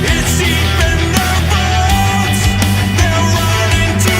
It's deep in their bones. They're running to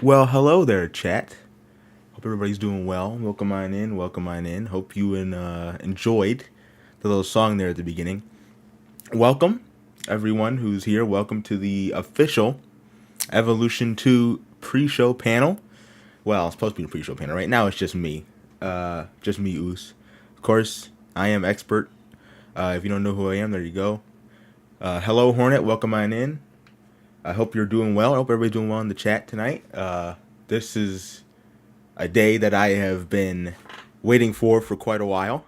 Well, hello there, chat. Hope everybody's doing well. Welcome on in. Welcome on in. Hope you enjoyed the little song there at the beginning. Welcome, everyone who's here. Welcome to the official Evolution 2 pre-show panel. Well, it's supposed to be a pre-show panel. Right now, it's just me. Just me, Oos. Of course, I am Xpert. If you don't know who I am, there you go. Hello, Hornet. Welcome on in. I hope you're doing well. I hope everybody's doing well in the chat tonight. This is a day that I have been waiting for quite a while.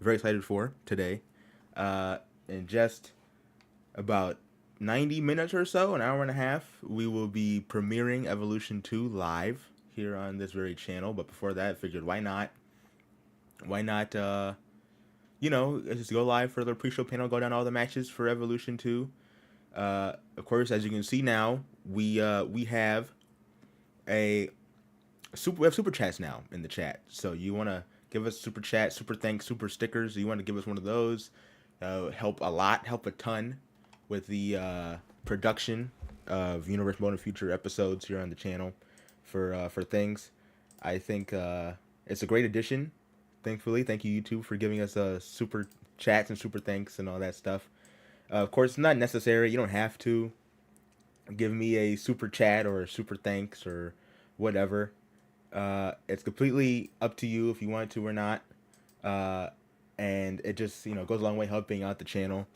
Very excited for today. In just about 90 minutes or so, an hour and a half, we will be premiering Evolution 2 live here on this very channel. But before that, I figured why not? Why not, just go live for the pre-show panel, go down all the matches for Evolution 2. Of course, as you can see now, we have we have super chats now in the chat. So you want to give us super chat, super thanks, super stickers. You want to give us one of those? Help a lot, help a ton with the production of Universe Mode and future episodes here on the channel for things. I think it's a great addition. Thankfully, thank you YouTube for giving us super chats and super thanks and all that stuff. Of course, not necessary. You don't have to give me a super chat or a super thanks or whatever. It's completely up to you if you want to or not. And it just, goes a long way helping out the channel.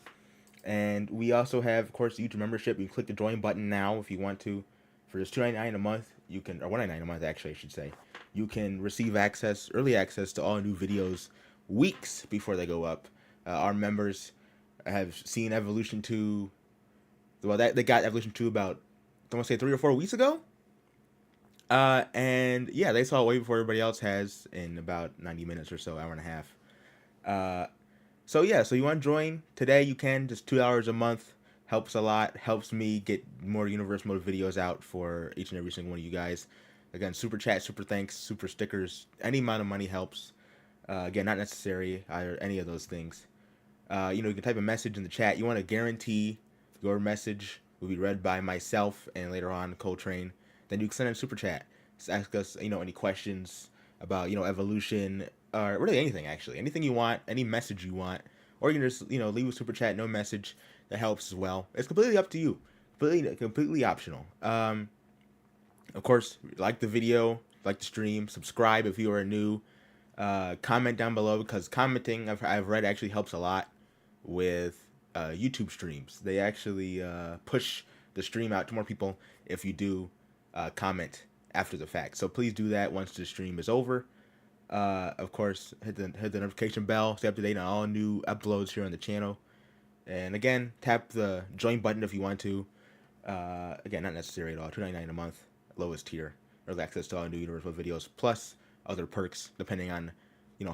And we also have, of course, the YouTube membership. You can click the join button now if you want to. For just $2.99 a month, you can, or $1.99 a month actually, I should say. You can receive early access to all new videos weeks before they go up. Our members have seen Evolution 2. Well, they got Evolution 2 about, I want to say 3 or 4 weeks ago. And yeah, they saw it way before everybody else has in about 90 minutes or so, hour and a half. So yeah, so you want to join today, you can, just $2 a month, helps a lot, helps me get more Universe Mode videos out for each and every single one of you guys. Again, super chat, super thanks, super stickers, any amount of money helps. Again, not necessary, either any of those things. You can type a message in the chat. You want to guarantee your message will be read by myself and later on Coltrane. Then you can send in a super chat. Just ask us, any questions about, evolution, or really anything, actually. Anything you want, any message you want. Or you can just, leave a super chat, no message. That helps as well. It's completely up to you. Completely optional. Of course, like the video, like the stream, subscribe if you are new. Comment down below, because commenting, I've read, actually helps a lot with YouTube streams. They actually push the stream out to more people if you do comment after the fact. So please do that once the stream is over. Of course, hit the notification bell, stay up to date on all new uploads here on the channel. And again, tap the join button if you want to. Again, not necessary at all. $2.99 a month, lowest tier. Early access to all new Universal videos, plus other perks depending on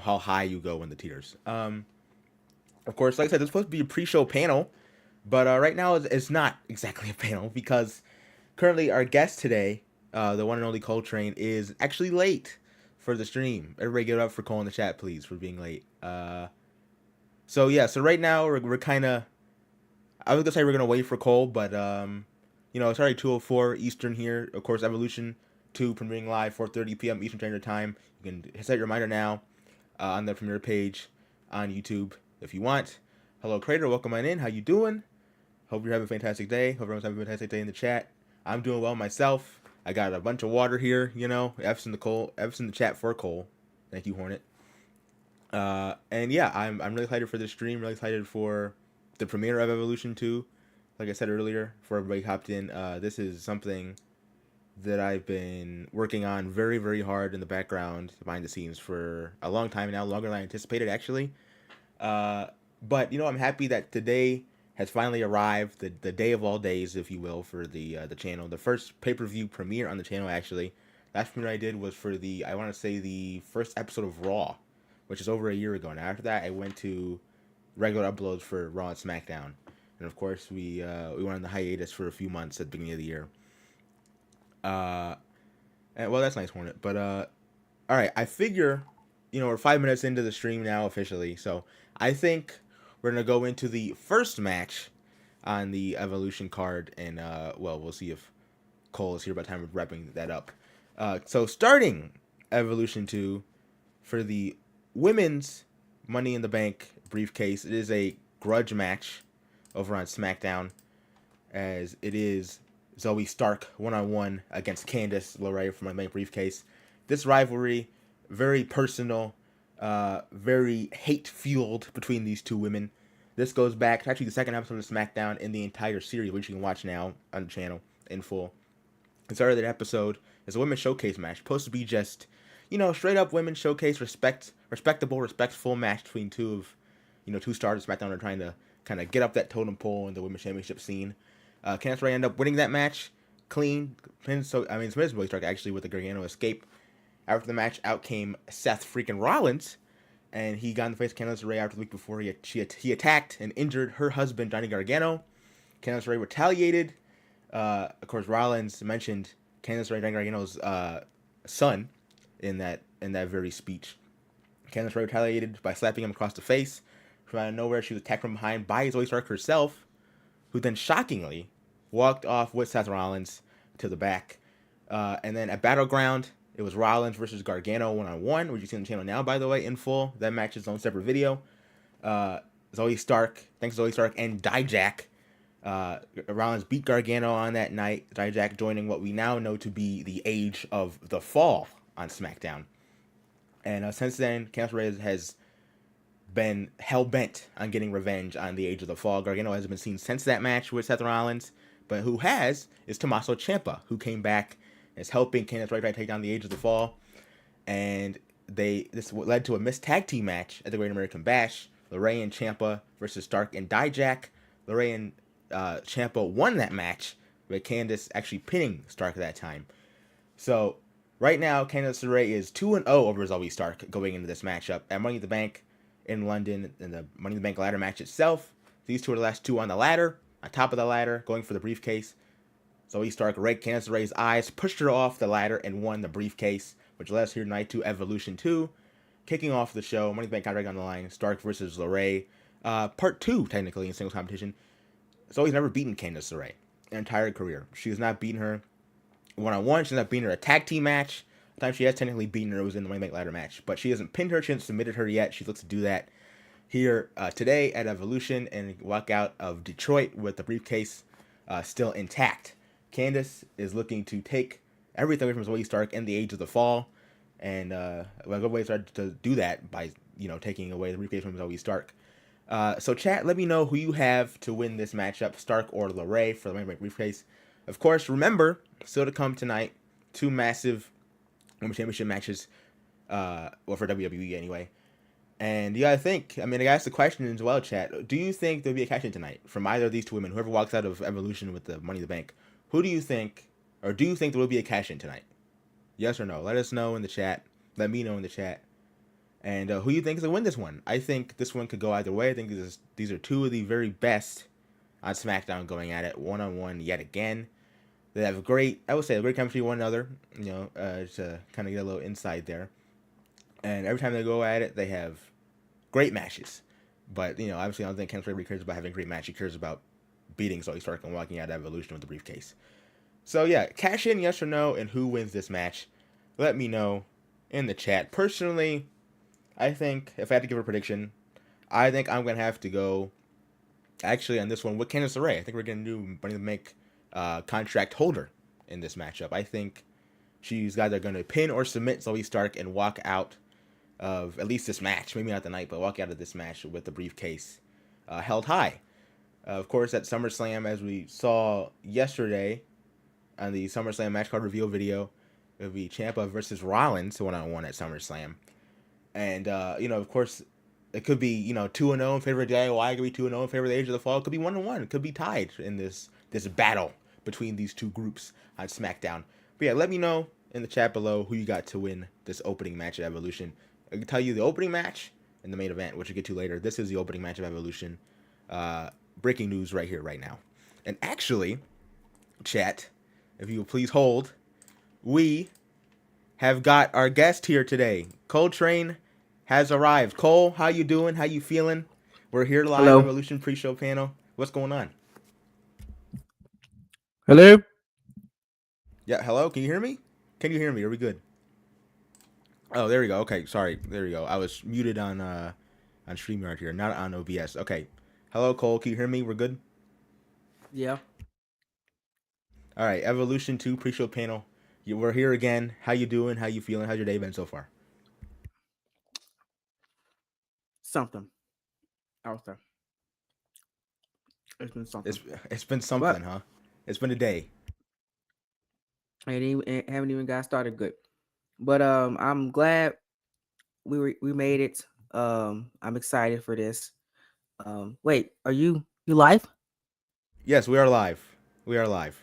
how high you go in the tiers. Of course, like I said, this is supposed to be a pre-show panel, but right now it's not exactly a panel because currently our guest today, the one and only Coltrane, is actually late for the stream. Everybody give it up for Cole in the chat, please, for being late. So right now we're kind of, I was gonna say we're gonna wait for Cole, but it's already 2:04 Eastern here. Of course, Evolution 2 premiering live 4:30 p.m. Eastern Standard Time. You can set your reminder now on the premiere page on YouTube if you want. Hello, Crater. Welcome on in. How you doing? Hope you're having a fantastic day. Hope everyone's having a fantastic day in the chat. I'm doing well myself. I got a bunch of water here. F's in the chat for Cole. Thank you, Hornet. And yeah, I'm really excited for this stream. Really excited for the premiere of Evolution 2. Like I said earlier, before everybody hopped in, this is something that I've been working on very, very hard in the background, behind the scenes, for a long time now, longer than I anticipated, actually. But I'm happy that today has finally arrived, the day of all days, if you will, for the channel. The first pay-per-view premiere on the channel, actually. Last premiere I did was for I want to say the first episode of Raw, which is over a year ago. And after that, I went to regular uploads for Raw and SmackDown. And of course, we went on the hiatus for a few months at the beginning of the year. And, well, that's nice, Hornet. But all right, I figure, we're 5 minutes into the stream now officially, so I think we're gonna go into the first match on the Evolution card, and we'll see if Cole is here by the time we're wrapping that up. So starting Evolution 2 for the women's Money in the Bank briefcase, it is a grudge match over on SmackDown, as it is Zoe Stark one-on-one against Candice LeRae for my main briefcase. This rivalry, very personal, very hate-fueled between these two women. This goes back to actually the second episode of SmackDown in the entire series, which you can watch now on the channel in full. The start of that episode is a women's showcase match, supposed to be just, straight up women's showcase, respectable, respectful match between two stars of SmackDown are trying to kind of get up that totem pole in the women's championship scene. Candice LeRae ended up winning that match clean. So it's really Stark actually with the Gargano escape. After the match, out came Seth freaking Rollins, and he got in the face of Candice LeRae after the week before he attacked and injured her husband Johnny Gargano. Candice LeRae retaliated. Of course, Rollins mentioned Candice LeRae, Johnny Gargano's son, in that very speech. Candice LeRae retaliated by slapping him across the face. From out of nowhere, she was attacked from behind by Zoe Stark herself, who then shockingly walked off with Seth Rollins to the back. And then at Battleground, it was Rollins versus Gargano one-on-one, which you see on the channel now, by the way, in full. That match is its own separate video. Zoe Stark, thanks to Zoe Stark and Dijak, Rollins beat Gargano on that night. Dijak joining what we now know to be the Age of the Fall on SmackDown. And since then, Candice LeRae has been hell-bent on getting revenge on the Age of the Fall. Gargano hasn't been seen since that match with Seth Rollins, but who has is Tommaso Ciampa, who came back and is helping Candice LeRae take down the Age of the Fall. And this led to a missed tag team match at the Great American Bash. LeRae and Ciampa versus Stark and Dijak. LeRae and Ciampa won that match, with Candice actually pinning Stark at that time. So right now, Candice LeRae is 2-0 over Zoe Stark going into this matchup at Money in the Bank in London in the Money in the Bank ladder match itself. These two are the last two on the ladder, on top of the ladder, going for the briefcase. Zoe Stark raked Candice LeRae's eyes, pushed her off the ladder, and won the briefcase, which led us here tonight to Evolution 2. Kicking off the show, Money in the Bank contract on the line, Stark versus LeRae. Part 2, technically, in singles competition. Zoe's never beaten Candice LeRae in her entire career. She has not beaten her one-on-one. She's not beaten her a tag team match. The time she has technically beaten her was in the Money in the Bank ladder match. But she hasn't pinned her. She hasn't submitted her yet. She looks to do that here today at Evolution and walk out of Detroit with the briefcase still intact. Candice is looking to take everything away from Zoe Stark in the Age of the Fall. And a good way to do that by, taking away the briefcase from Zoe Stark. So chat, let me know who you have to win this matchup, Stark or LeRae, for the Money in the Bank briefcase. Of course, remember, still to come tonight, two massive Women's Championship matches, for WWE anyway. And you gotta think, I gotta ask the question as well, chat. Do you think there'll be a cash-in tonight from either of these two women, whoever walks out of Evolution with the Money in the Bank? Who do you think, or do you think there will be a cash-in tonight? Yes or no? Let us know in the chat. Let me know in the chat. And who do you think is going to win this one? I think this one could go either way. I think these are two of the very best on SmackDown going at it one-on-one yet again. They have great chemistry with one another, to kind of get a little insight there. And every time they go at it, they have great matches. But, obviously I don't think Candice LeRae cares about having a great match. He cares about beating Zoe Stark and walking out of Evolution with the briefcase. So yeah, cash in, yes or no, and who wins this match? Let me know in the chat. Personally, I think, if I had to give a prediction, I think I'm going to have to go, actually, on this one with Candice LeRae. I think we're going to do Money in the Bank contract holder in this matchup. I think she's either going to pin or submit Zoe Stark and walk out of at least this match. Maybe not the night, but walk out of this match with the briefcase held high. Of course, at SummerSlam, as we saw yesterday on the SummerSlam match card reveal video, it would be Ciampa versus Rollins one-on-one at SummerSlam. And, of course, it could be, 2-0 in favor of DIY. It could be 2-0 in favor of the Age of the Fall. It could be 1-1. It could be tied in this battle between these two groups on SmackDown. But yeah, let me know in the chat below who you got to win this opening match at Evolution. I can tell you the opening match and the main event, which we'll get to later. This is the opening match of Evolution. Breaking news right here, right now. And actually, chat, if you will please hold, we have got our guest here today. Coltrane has arrived. Cole, how you doing? How you feeling? We're here live Hello. Evolution pre-show panel. What's going on? Hello. Yeah, hello. Can you hear me? Can you hear me? Are we good? Oh, there we go. Okay, sorry. There we go. I was muted on StreamYard here, not on OBS. Okay. Hello, Cole. Can you hear me? We're good. Yeah, All right. Evolution 2 pre-show panel. We're here again. How you doing? How you feeling? How's your day been so far? something. I would say it's been It's something, it's been but something, huh? It's been a day. it haven't even got started good. But I'm glad we made it. I'm excited for this. Wait, are you live? Yes, we are live. We are live.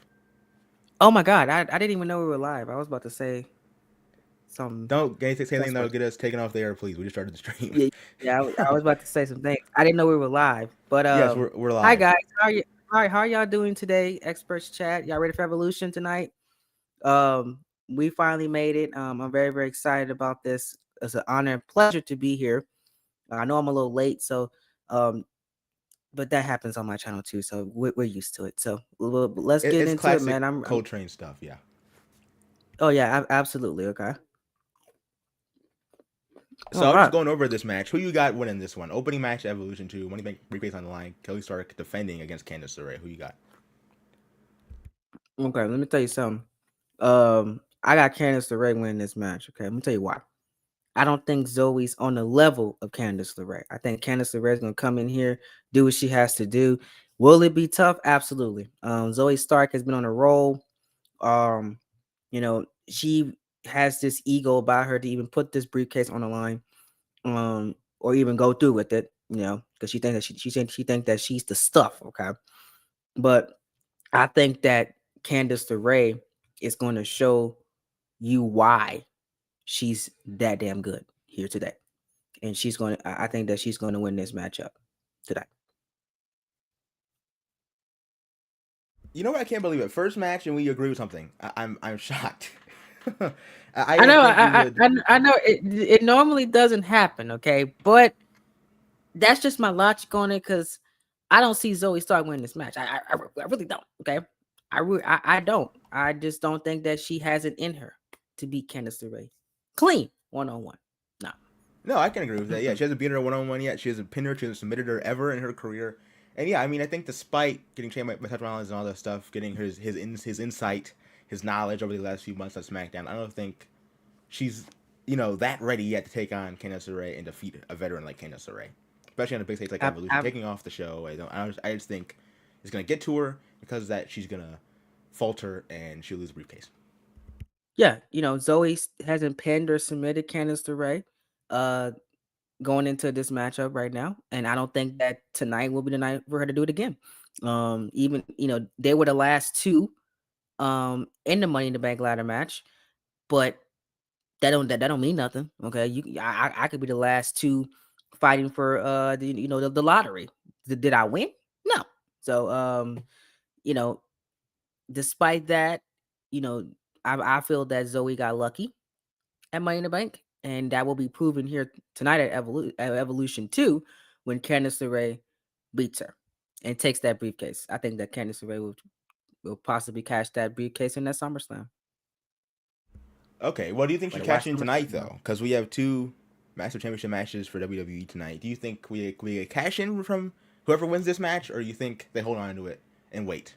Oh my God, I didn't even know we were live. I was about to say some Don't say anything cuss that'll words. get us taken off the air, please. We just started the stream. Yeah, yeah. I was about to say some things. I didn't know we were live. But Yes, we're hi live. guys, how are you? All right, how are y'all doing today? Experts chat. Y'all ready for evolution tonight? We finally made it. I'm very, very excited about this. It's an honor and pleasure to be here. I know I'm a little late, so um, but that happens on my channel too, so we're used to it. So let's get It's into it, classic man. I'm Coltrane stuff. Yeah. oh yeah, absolutely okay. So All I'm just right, going over this match. Who you got winning this one? Opening match, Evolution 2. Money Bank replays on the line. Kelly Stark defending against Candice LeRae. Who you got? okay. Let me tell you something. I got Candice LeRae winning this match. Okay, let me tell you why. I don't think Zoe's on the level of Candice LeRae. I think Candice LeRae is gonna come in here, do what she has to do. Will it be tough? Absolutely. Zoe Stark has been on a roll. Um, she has this ego about her to even put this briefcase on the line, or even go through with it. Because she thinks that she thinks that she's the stuff. Okay, but I think that Candice LeRae is going to show you why she's that damn good here today. And she's going to, I think that she's going to win this matchup today. You know what? I can't believe it. First match and we agree with something. I'm shocked. I I didn't know, think we would. I know it normally doesn't happen, okay, but that's just my logic on it because I don't see Zoe Stark winning this match. I really don't. Okay, I don't. I just don't think that she has it in her to beat Candice LeRae clean 1-on-1. No. No, I can agree with that. Yeah, Mm-mm. she hasn't beaten her one on one yet. She hasn't pinned her. She hasn't submitted her ever in her career. And yeah, I mean, I think despite getting trained by Seth Rollins and all that stuff, getting his insight, his knowledge over the last few months on SmackDown, I don't think she's that ready yet to take on Candice LeRae and defeat a veteran like Candice LeRae, especially on a big stage like Evolution, I, taking off the show. I just think it's gonna get to her because of that she's gonna falter and she'll lose the briefcase. yeah, Zoe hasn't pinned or submitted Candice LeRae. Uh, Going into this matchup right now, and I don't think that tonight will be the night for her to do it again. Even they were the last two in the Money in the Bank ladder match, but that don't mean nothing. Okay, I could be the last two fighting for the lottery. Did I win? No. So you know, despite that, you know, I feel that Zoe got lucky at Money in the Bank, and that will be proven here tonight at Evolution 2 when Candice LeRae beats her and takes that briefcase. I think that Candice LeRae will possibly cash that briefcase in that SummerSlam. Okay, well, do you think she Better cashed watch in tonight SummerSlam now. though? Because we have two Master Championship matches for WWE tonight. Do you think we cash in from whoever wins this match, or do you think they hold on to it and wait?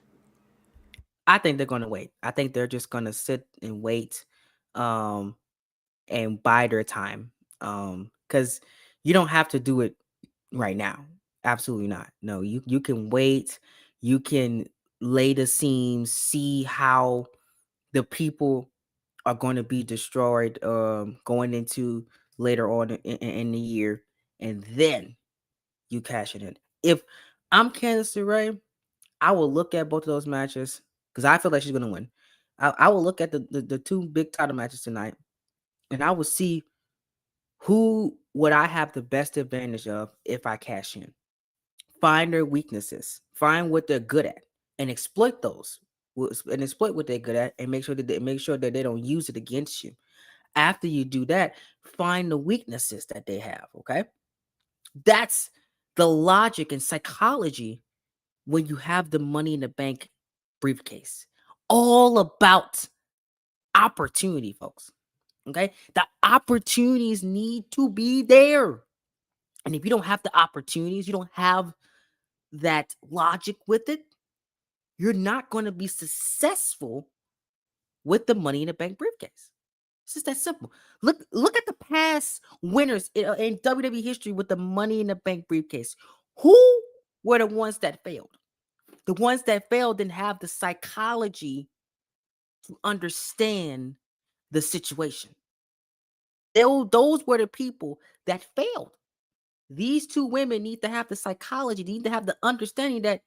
I think they're going to wait. I think they're just going to sit and wait um, and bide their time. Because you don't have to do it right now. Absolutely not. No, you can wait. You can lay the seams, see how the people are going to be destroyed going into later on in the year, and then you cash it in. If I'm Candice LeRae, I will look at both of those matches because I feel like she's going to win. I will look at the two big title matches tonight, and I will see who would I have the best advantage of if I cash in. Find their weaknesses, find what they're good at, and exploit those. And exploit what they're good at, and make sure that they don't use it against you. After you do that, find the weaknesses that they have. Okay, that's the logic and psychology when you have the Money in the Bank briefcase. All about opportunity, folks. Okay, the opportunities need to be there, and if you don't have the opportunities, you don't have that logic with it, you're not going to be successful with the Money in the Bank briefcase. It's just that simple. Look at the past winners in WWE history with the Money in the Bank briefcase. Who were the ones that failed? The ones that failed didn't have the psychology to understand the situation. Those were the people that failed. These two women need to have the psychology, they need to have the understanding that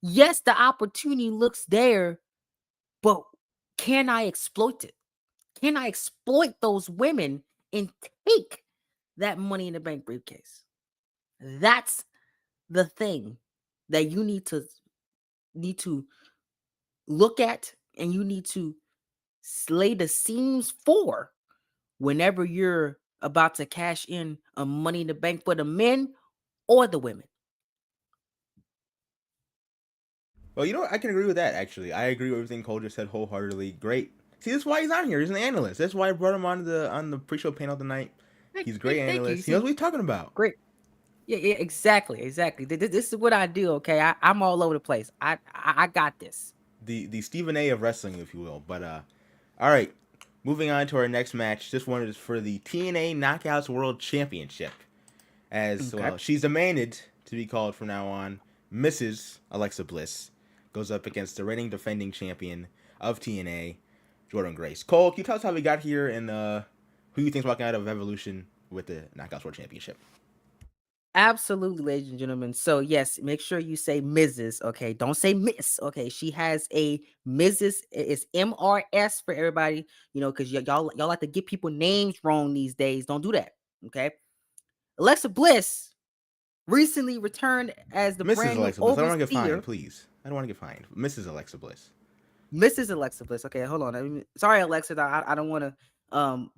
yes, the opportunity looks there, but can I exploit it? Can I exploit those women and take that Money in the Bank briefcase? That's the thing that you need to look at, and you need to lay the seams for whenever you're about to cash in a Money in the Bank for the men or the women. Well, you know what? I can agree with that. Actually, I agree with everything Cole just said wholeheartedly. Great. See, that's why he's on here. He's an analyst. That's why I brought him on the pre-show panel tonight. He's a great Thank you. You analyst. He knows see, what he's talking about. great. Yeah, yeah, exactly. This is what I do. Okay, I'm all over the place. I got this. The Stephen A. of wrestling, if you will. But all right. Moving on to our next match. This one is for the TNA Knockouts World Championship. As Okay. well, she's demanded to be called from now on Mrs. Alexa Bliss. Goes up against the reigning defending champion of TNA, Jordan Grace. Cole, can you tell us how we got here and who you think's walking out of Evolution with the Knockouts World Championship? Absolutely, ladies and gentlemen. So yes, make sure you say Mrs. Okay, don't say Miss. Okay, she has a Mrs. It's MRS for everybody. Because y'all like to get people names wrong these days. Don't do that. Okay. Alexa Bliss recently returned as the Mrs. brand new Alexa Bliss. I don't want to get fined, overseer. please. I don't want to get fined. Mrs. Alexa Bliss. Mrs. Alexa Bliss. Okay, hold on. Sorry, Alexa. I don't want to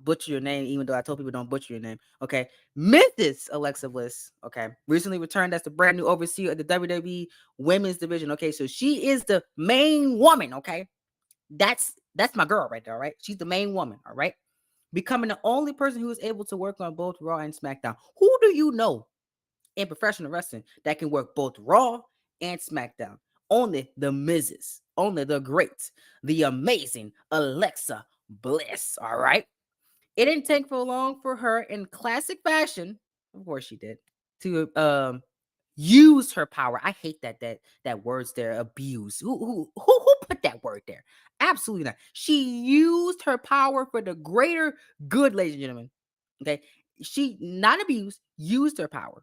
butcher your name, even though I told people don't butcher your name. Okay. Mrs. Alexa Bliss. Okay. Recently returned as the brand new overseer of the WWE women's division. Okay, so she is the main woman. Okay. That's my girl right there. All right. She's the main woman. All right. Becoming the only person who is able to work on both Raw and SmackDown. Who do you know in professional wrestling that can work both Raw and SmackDown? Only the Mrs. Only the great, the amazing Alexa Bliss. All right. It didn't take for long for her, in classic fashion, of course she did, to use her power. I hate that words there, abuse. Who put that word there? Absolutely not. She used her power for the greater good, ladies and gentlemen. Okay. She not abused, used her power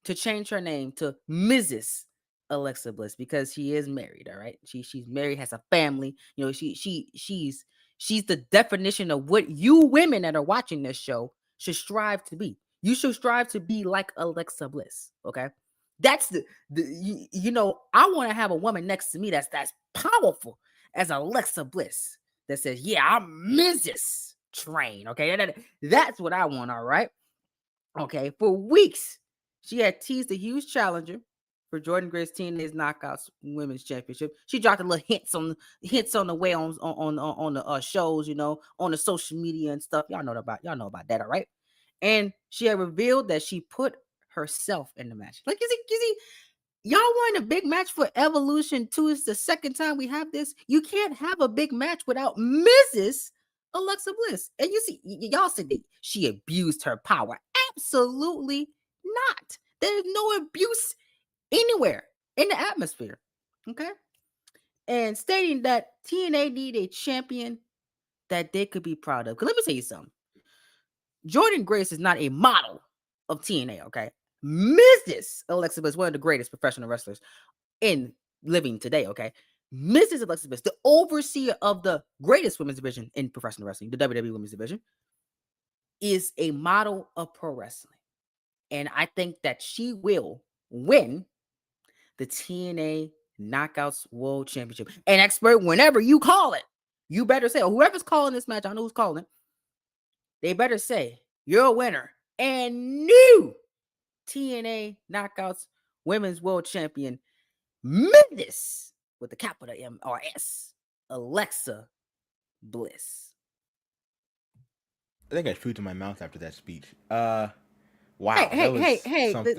to change her name to Mrs. Alexa Bliss because she is married. All right, she's married, has a family. She's the definition of what you women that are watching this show should strive to be. You should strive to be like Alexa Bliss. Okay, that's I want to have a woman next to me that's powerful as Alexa Bliss that says, "Yeah, I'm Mrs. Train." Okay, that's what I want. All right. Okay, for weeks, she had teased a huge challenger for Jordan Grace TNA's Knockouts Women's Championship. She dropped a little hints on the way on the shows, on the social media and stuff. Y'all know about that, all right? And she had revealed that she put herself in the match. Like, you see, y'all want a big match for Evolution 2. It's the second time we have this. You can't have a big match without Mrs. Alexa Bliss. And you see, y'all said that she abused her power. Absolutely not. There's no abuse anywhere in the atmosphere. Okay. And stating that TNA need a champion that they could be proud of. Because let me tell you something. Jordan Grace is not a model of TNA, okay? Mrs. Alexa Bliss, one of the greatest professional wrestlers in living today, okay? Mrs. Alexa Bliss, the overseer of the greatest women's division in professional wrestling, the WWE women's division, is a model of pro wrestling. And I think that she will win the TNA Knockouts World Championship. And Xpert, whenever you call it, you better say, or whoever's calling this match, I know who's calling it, they better say, you're a winner and new TNA Knockouts Women's World Champion, Miss with the capital MRS, Alexa Bliss. I think I puked in my mouth after that speech. Hey, Wow, that hey, hey, was hey! something.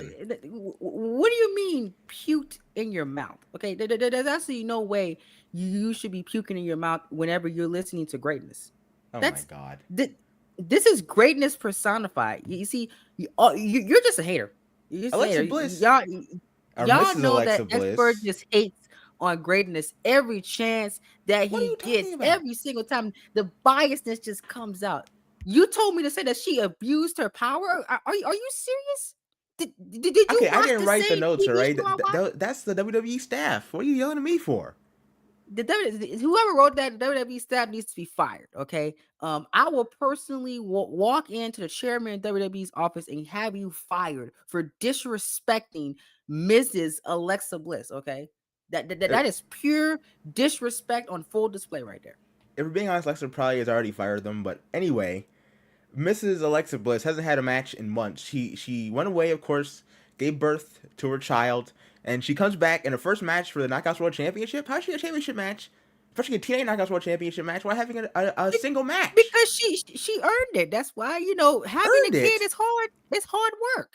What do you mean puked in your mouth? Okay, there's absolutely no way you should be puking in your mouth whenever you're listening to greatness. Oh my That's god. th- this is greatness personified. You see, you're just a hater. You're just a Alexa hater. Bliss or Y'all Mrs. know Alexa that Xpert Bliss. just hates on greatness every chance that What are he you talking gets, about? every single time. The biasness just comes out. You told me to say that she abused her power. Are you serious? Did you Okay, I watch didn't the write the same notes, all TV right? show I watched? That's the WWE staff. What are you yelling at me for? Whoever wrote that WWE staff needs to be fired. Okay. I will personally walk into the chairman of WWE's office and have you fired for disrespecting Mrs. Alexa Bliss. Okay. If, That is pure disrespect on full display right there. if we're being honest, Alexa probably has already fired them. But anyway, Mrs. Alexa Bliss hasn't had a match in months. She went away, of course, gave birth to her child, and she comes back in her first match for the Knockouts World Championship. How's she get a championship match? Especially a TNA Knockouts World Championship match while having a Be- single match. Because she earned it. That's why having a Earned kid it. is hard. It's hard work.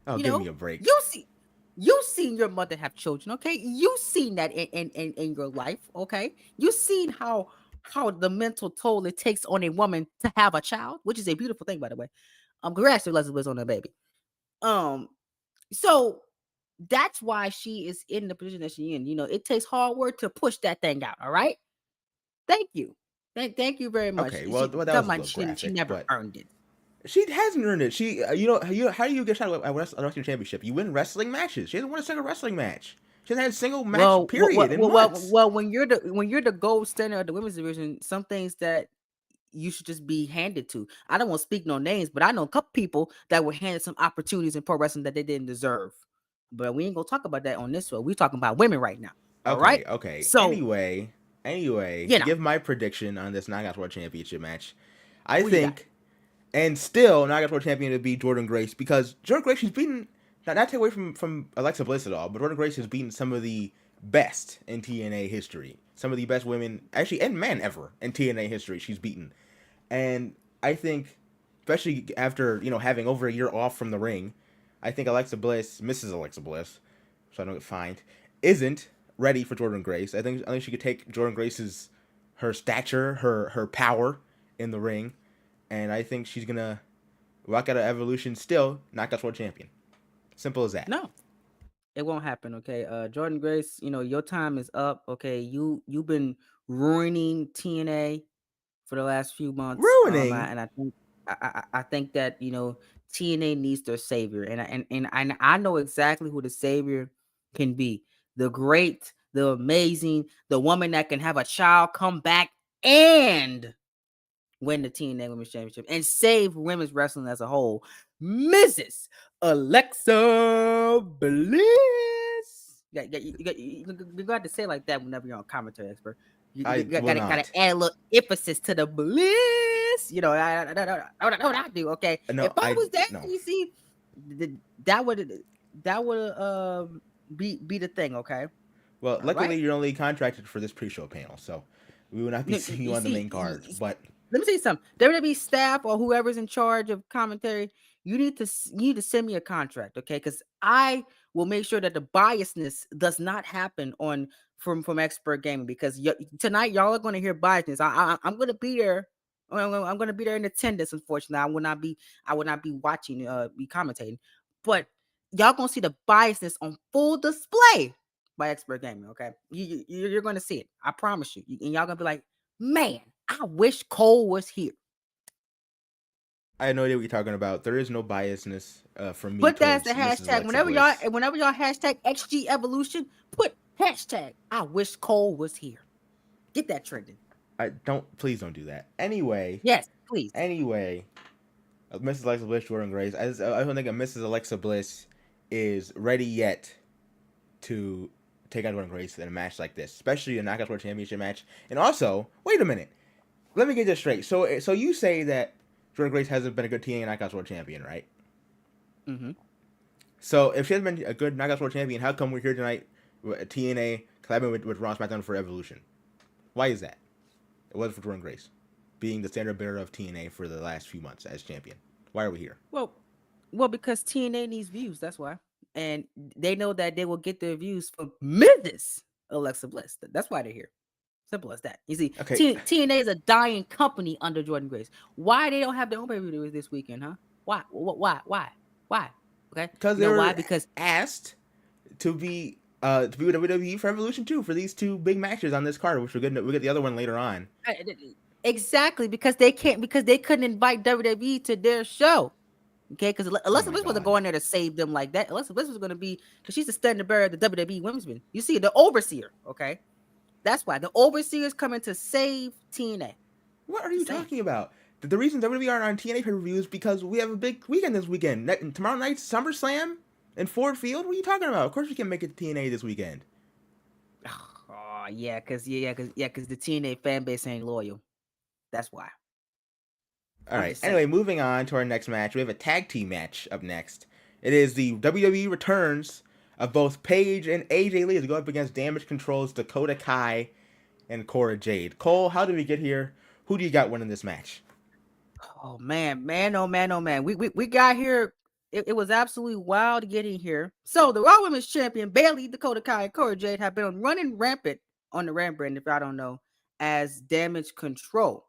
Oh, You give me know, a break. you see, you seen your mother have children, okay? You seen that in your life, okay? You seen how the mental toll it takes on a woman to have a child, which is a beautiful thing, by the way. Congrats to Elizabeth on her baby. Um, so that's why she is in the position that she in. It takes hard work to push that thing out. All right. Thank you. Thank you very much. Okay, She well that was talking a about little she graphic, never but earned it. she hasn't earned it. How do you get shot at a wrestling championship? You win wrestling matches. She hasn't won a single wrestling match. She hasn't had a single match Well, period in months. when you're the gold standard of the women's division, some things that you should just be handed to. I don't want to speak no names, but I know a couple people that were handed some opportunities in pro wrestling that they didn't deserve. But we ain't gonna talk about that on this one. We're talking about women right now. All right. Okay. So Anyway, you to know, give my prediction on this Knockouts World Championship match, I who you got? think, and still Knockouts World Champion to be Jordan Grace because Jordan Grace she's beaten. Not take away from Alexa Bliss at all, but Jordan Grace has beaten some of the best in TNA history. Some of the best women, actually, and men ever in TNA history. She's beaten, and I think, especially after having over a year off from the ring, I think Alexa Bliss, Mrs. Alexa Bliss, so I don't get fined, isn't ready for Jordan Grace. I think she could take Jordan Grace's her stature, her power in the ring, and I think she's gonna walk out of Evolution still Knockouts World Champion. Simple as that. No, it won't happen. Okay. Jordan Grace, your time is up. Okay. You've been ruining TNA for the last few months. Ruining. And I think that TNA needs their savior, and I know exactly who the savior can be. The great, the amazing, the woman that can have a child come back and win the TNA Women's Championship and save women's wrestling as a whole, Mrs. Alexa Bliss. You got to say it like that whenever you're on commentary, expert. You I will gotta not. add a little emphasis to the bliss. I know what I do. Okay, if No, I I was there, no. you see, that would be the thing. Okay, Well, all luckily right. you're only contracted for this pre-show panel, so we will not be No, seeing you you on the see, main card. But let me tell you something. WWE staff or whoever's in charge of commentary, you need to send me a contract, okay? Because I will make sure that the biasness does not happen on from Expert Gaming. Because tonight y'all are going to hear biasness. I'm going to be there. I'm going to be there in attendance. Unfortunately, I will not be watching, be commentating, but y'all gonna see the biasness on full display by Expert Gaming. Okay, you're going to see it. I promise you. And y'all gonna be like, man, I wish Cole was here. I have no idea what you're talking about. There is no biasness from me Put that as the towards Mrs. hashtag. Alexa Whenever Bliss. y'all hashtag XG Evolution, put hashtag I wish Cole was here. Get that trending. Please don't do that. Anyway, Yes, please. anyway, Mrs. Alexa Bliss, Jordan Grace. I don't think a Mrs. Alexa Bliss is ready yet to take on Jordan Grace in a match like this, especially a Knockouts World Championship match. And also, wait a minute. Let me get this straight. So you say that Jordan Grace hasn't been a good TNA Knockouts World Champion, right? Mm-hmm. So if she hasn't been a good Knockouts World Champion, how come we're here tonight with TNA collabing with Raw SmackDown for Evolution? Why is that? It was for Jordan Grace, being the standard bearer of TNA for the last few months as champion. Why are we here? Well, well, because TNA needs views. That's why, and they know that they will get their views from Mrs. Alexa Bliss. That's why they're here. Simple as that. You see, Okay, TNA is a dying company under Jordan Grace. Why they don't have their own pay-per-view this weekend, huh? Why? Why? Okay, because you they know why? were Because asked to be with WWE for Evolution 2 for these two big matches on this card, which we'll get the other one later on. exactly because they can't because they couldn't invite WWE to their show. Okay, because Oh Alexa my Bliss wasn't god. going there to save them like that. Alexa Bliss was going to be because she's the standard bearer of the WWE Women's Division. You see, the overseer. Okay, that's why the overseer is coming to save TNA. What are you Just saying. talking about? The reason WWE aren't on TNA pay-per-view is because we have a big weekend this weekend. Tomorrow night's SummerSlam in Ford Field. What are you talking about? Of course we can make it to TNA this weekend. Oh yeah, because the TNA fan base ain't loyal. That's why. All I'm right. just saying. Anyway, moving on to our next match. We have a tag team match up next. It is the WWE returns of both Paige and AJ Lee to go up against Damage Control's Dakota Kai and Cora Jade. Cole, how did we get here? Who do you got winning this match? Oh man, oh man, oh man. We got here. It was absolutely wild getting here. So the Raw Women's Champion Bayley, Dakota Kai, and Cora Jade have been running rampant on the Ram brand, if I don't know, as Damage Control.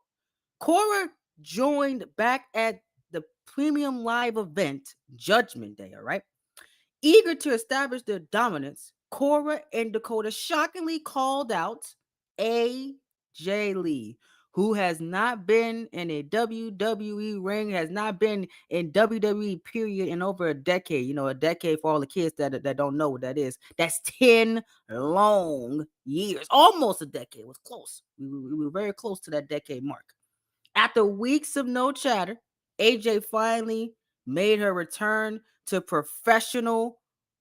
Cora joined back at the premium live event Judgment Day, all right? Eager to establish their dominance, Cora and Dakota shockingly called out AJ Lee, who has not been in a WWE ring, has not been in WWE period in over a decade. You know, a decade for all the kids that don't know what that is. That's 10 long years, almost a decade. It was close. We were very close to that decade mark. After weeks of no chatter, AJ finally made her return to professional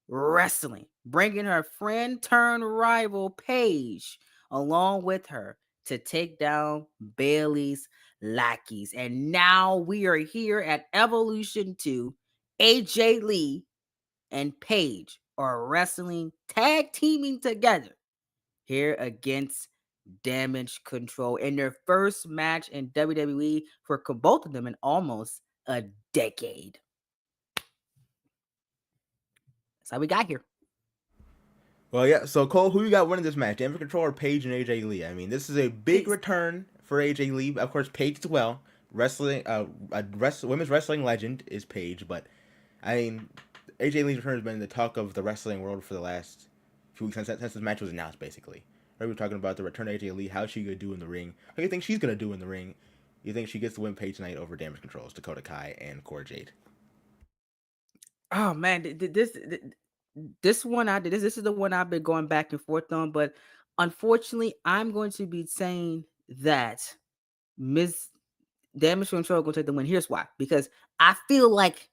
wrestling, bringing her friend turned rival Paige along with her to take down Bailey's lackeys. And now we are here at Evolution 2. AJ Lee and Paige are wrestling, tag teaming together here against Damage Control in their first match in WWE for both of them in almost a decade. That's how we got here. Well, yeah. So Cole, who you got winning this match? Damage Control or Paige and AJ Lee? I mean, this is a big It's, return for AJ Lee. Of course, Paige as well. Women's wrestling legend is Paige, but I mean, AJ Lee's return has been the talk of the wrestling world for the last few weeks since this match was announced, basically. We were talking about the return of AJ Lee. How's she gonna do in the ring? How do you think she's gonna do in the ring? You think she gets to win Paige tonight over Damage Controls, Dakota Kai, and Cora Jade? oh man, this one I did. This is the one I've been going back and forth on, but unfortunately, I'm going to be saying that Miss Damage Control going to take the win. Here's why: because I feel like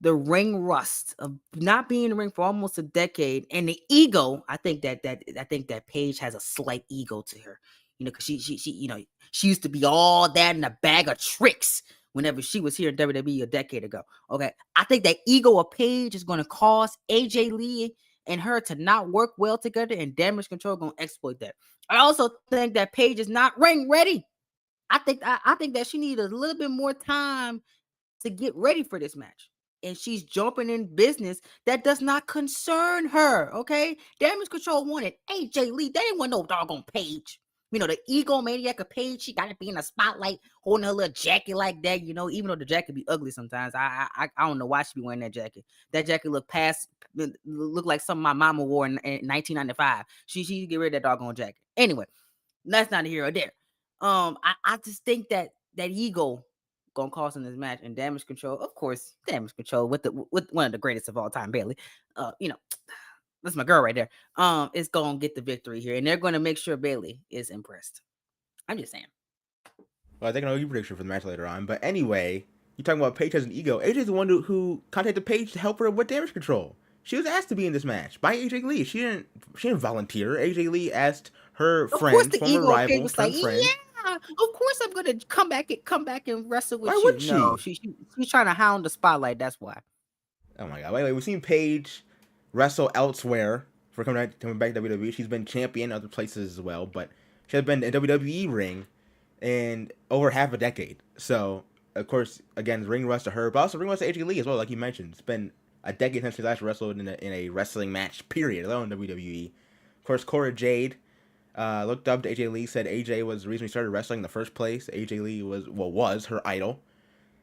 the ring rust of not being in the ring for almost a decade and the ego. I think that Paige has a slight ego to her, you know, because she you know, she used to be all that in a bag of tricks whenever she was here in WWE a decade ago. Okay, I think that ego of Paige is going to cause AJ Lee and her to not work well together, and Damage Control going to exploit that. I also think that Paige is not ring ready. I think that she needs a little bit more time to get ready for this match. And she's jumping in business that does not concern her. Okay. Damage Control wanted AJ Lee. They didn't want no doggone Paige. You know, the egomaniac of Paige, she got to be in the spotlight holding her little jacket like that, you know, even though the jacket be ugly sometimes. I don't know why she be wearing that jacket. That jacket look like something my mama wore in 1995. She get rid of that doggone jacket. Anyway, that's not here or there. I just think that that ego gonna cost in this match and Damage Control, of course, Damage Control with one of the greatest of all time, Bailey. You know, that's my girl right there. Is gonna get the victory here, and they're gonna make sure Bailey is impressed. I'm just saying. Well, I think I know your prediction for the match later on. But anyway, you're talking about Paige has an ego. AJ's the one who contacted Paige to help her with Damage Control. She was asked to be in this match by AJ Lee. She didn't volunteer. AJ Lee asked her Of course, friend, the former ego of Paige rival, was like, turned friend. yeah, of course I'm gonna come back and wrestle Why with you. wouldn't No, she? she's trying to hound the spotlight. That's why. Oh my god. Anyway, we've seen Paige wrestle elsewhere coming back to WWE. She's been champion other places as well, but she has been in WWE ring. in over half a decade. So, of course, again, ring rust to her, but also ring rust to AJ Lee as well, like you mentioned. It's been a decade since she last wrestled in a wrestling match, period, let alone WWE. Of course, Cora Jade looked up to AJ Lee, said AJ was the reason he started wrestling in the first place. AJ Lee was her idol.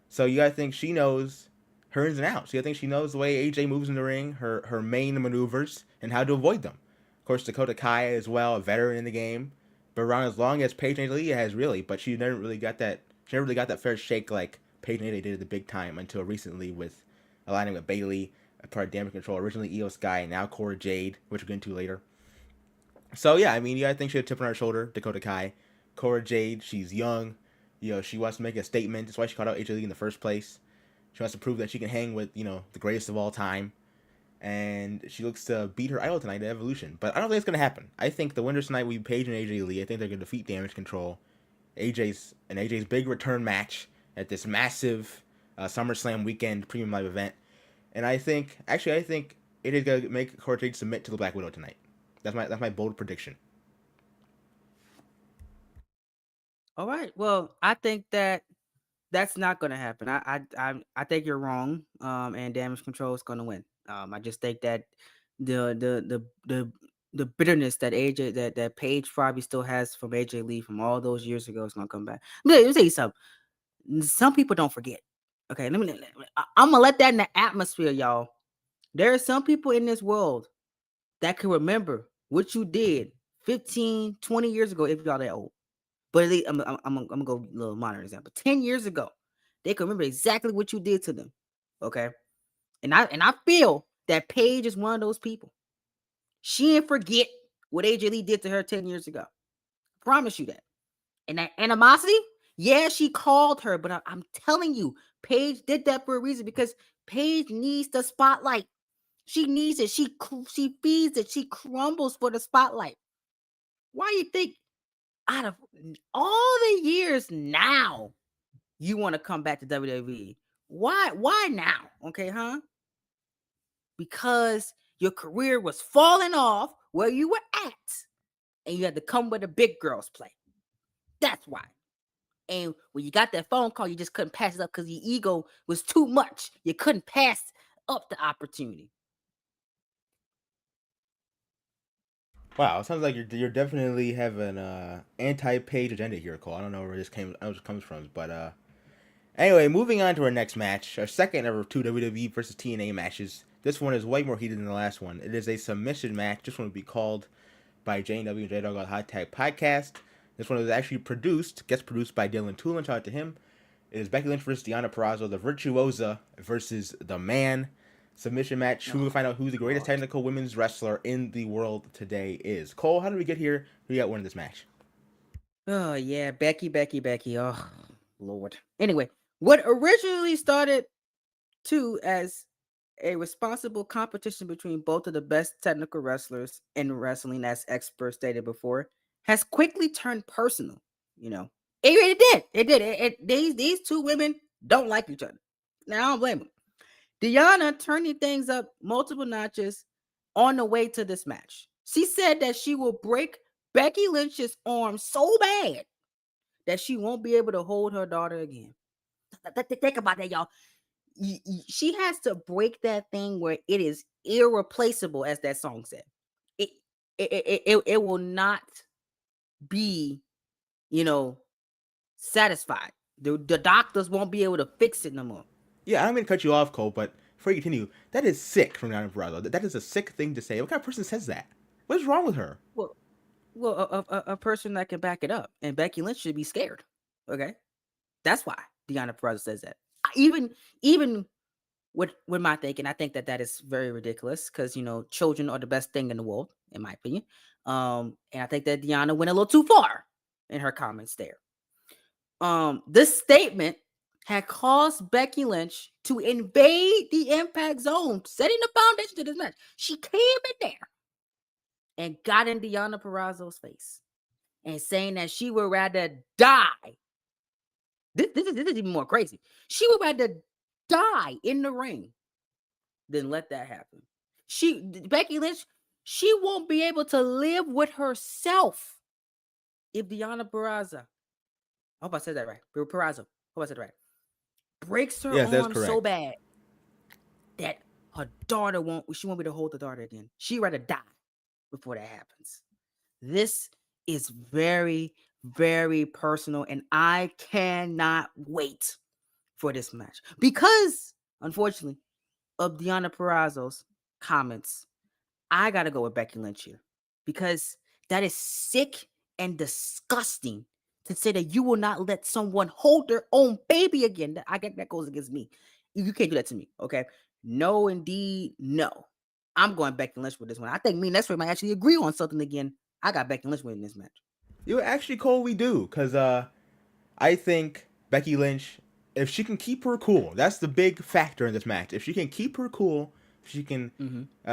So you gotta think she knows her ins and outs. You gotta think she knows the way AJ moves in the ring, her main maneuvers, and how to avoid them. Of course, Dakota Kai as well, a veteran in the game, but around as long as Paige and AJ has really, but she never really got that. She never really got that fair shake like Paige and AJ did at the big time until recently with aligning with Bailey, a part of Damage Control, originally Io Sky, now Cora Jade, which we'll get into later. So yeah, I mean, you gotta think she had a chip on her shoulder, Dakota Kai. Cora Jade, she's young. She wants to make a statement. That's why she called out AJ Lee in the first place. She wants to prove that she can hang with, the greatest of all time. And she looks to beat her idol tonight at Evolution. But I don't think it's gonna happen. I think the winners tonight will be Paige and AJ Lee. I think they're gonna defeat Damage Control. AJ's big return match at this massive SummerSlam weekend premium live event. And I think it is gonna make Cora Jade submit to the Black Widow tonight. That's my bold prediction. All right. Well, I think that that's not going to happen. I think you're wrong. And Damage Control is going to win. I just think that the the bitterness that AJ that Paige probably still has from AJ Lee from all those years ago is going to come back. Let me tell you something. Some people don't forget. Okay, I'm gonna let that in the atmosphere, y'all. There are some people in this world that can remember what you did 15, 20 years ago if y'all that old. But at least I'm gonna go a little modern example. 10 years ago, they can remember exactly what you did to them. Okay. And I feel that Paige is one of those people. She didn't forget what AJ Lee did to her 10 years ago. I promise you that. And that animosity, yeah, she called her, but I'm telling you, Paige did that for a reason because Paige needs the spotlight. She needs it. She feeds it. She crumbles for the spotlight. Why do you think out of all the years now you want to come back to WWE? Why now? Okay, huh? Because your career was falling off where you were at and you had to come where the big girls play. That's why. And when you got that phone call, you just couldn't pass it up because your ego was too much. You couldn't pass up the opportunity. Wow, it sounds like you're definitely having anti-Page agenda here, Cole. I don't know where this comes from, but anyway, moving on to our next match, our second of our two WWE versus TNA matches. This one is way more heated than the last one. It is a submission match. This one will be called by JW and J Dog on Hot Tag Podcast. This one was actually guest produced by Dylan Toolin. Shout out to him. It is Becky Lynch versus Deonna Purrazzo, the Virtuosa versus the Man. Submission match. Who will find out who the greatest technical women's wrestler in the world today is. Cole, how did we get here? Who got winning this match? Oh yeah, Becky. Oh Lord. Anyway, what originally started as a responsible competition between both of the best technical wrestlers in wrestling, as Xpert stated before, has quickly turned personal. You know, it did. It did. These two women don't like each other. Now I don't blame them. Deanna turning things up multiple notches on the way to this match. She said that she will break Becky Lynch's arm so bad that she won't be able to hold her daughter again. Think about that, y'all. She has to break that thing where it is irreplaceable, as that song said. It it will not be, you know, satisfied. The doctors won't be able to fix it no more. Yeah, I don't mean to cut you off, Cole, but before you continue, that is sick from Deonna Purrazzo. That is a sick thing to say. What kind of person says that? What is wrong with her? Well, a person that can back it up, and Becky Lynch should be scared. Okay, that's why Deonna Purrazzo says that. Even with my thinking, I think that is very ridiculous because children are the best thing in the world, in my opinion. And I think that Deanna went a little too far in her comments there. This statement had caused Becky Lynch to invade the Impact Zone, setting the foundation to this match. She came in there and got in Deonna Purrazzo's face and saying that she would rather die. This is even more crazy. She would rather die in the ring than let that happen. Becky Lynch, she won't be able to live with herself if Deonna Purrazzo I hope I said that right. Purrazzo. Hope I said it right. Breaks her Yes, that's arm so correct. bad that her daughter she won't be able to hold the daughter again. She'd rather die before that happens. This is very, very personal, and I cannot wait for this match because, unfortunately, of Deonna Purrazzo's comments, I gotta go with Becky Lynch here because that is sick and disgusting to say that you will not let someone hold their own baby again. I get that goes against me. You can't do that to me, okay? No, indeed, no. I'm going Becky Lynch with this one. I think me and Nestor might actually agree on something again. I got Becky Lynch winning this match. You actually, Cole, we do, because I think Becky Lynch, if she can keep her cool, that's the big factor in this match. If she can keep her cool, if she can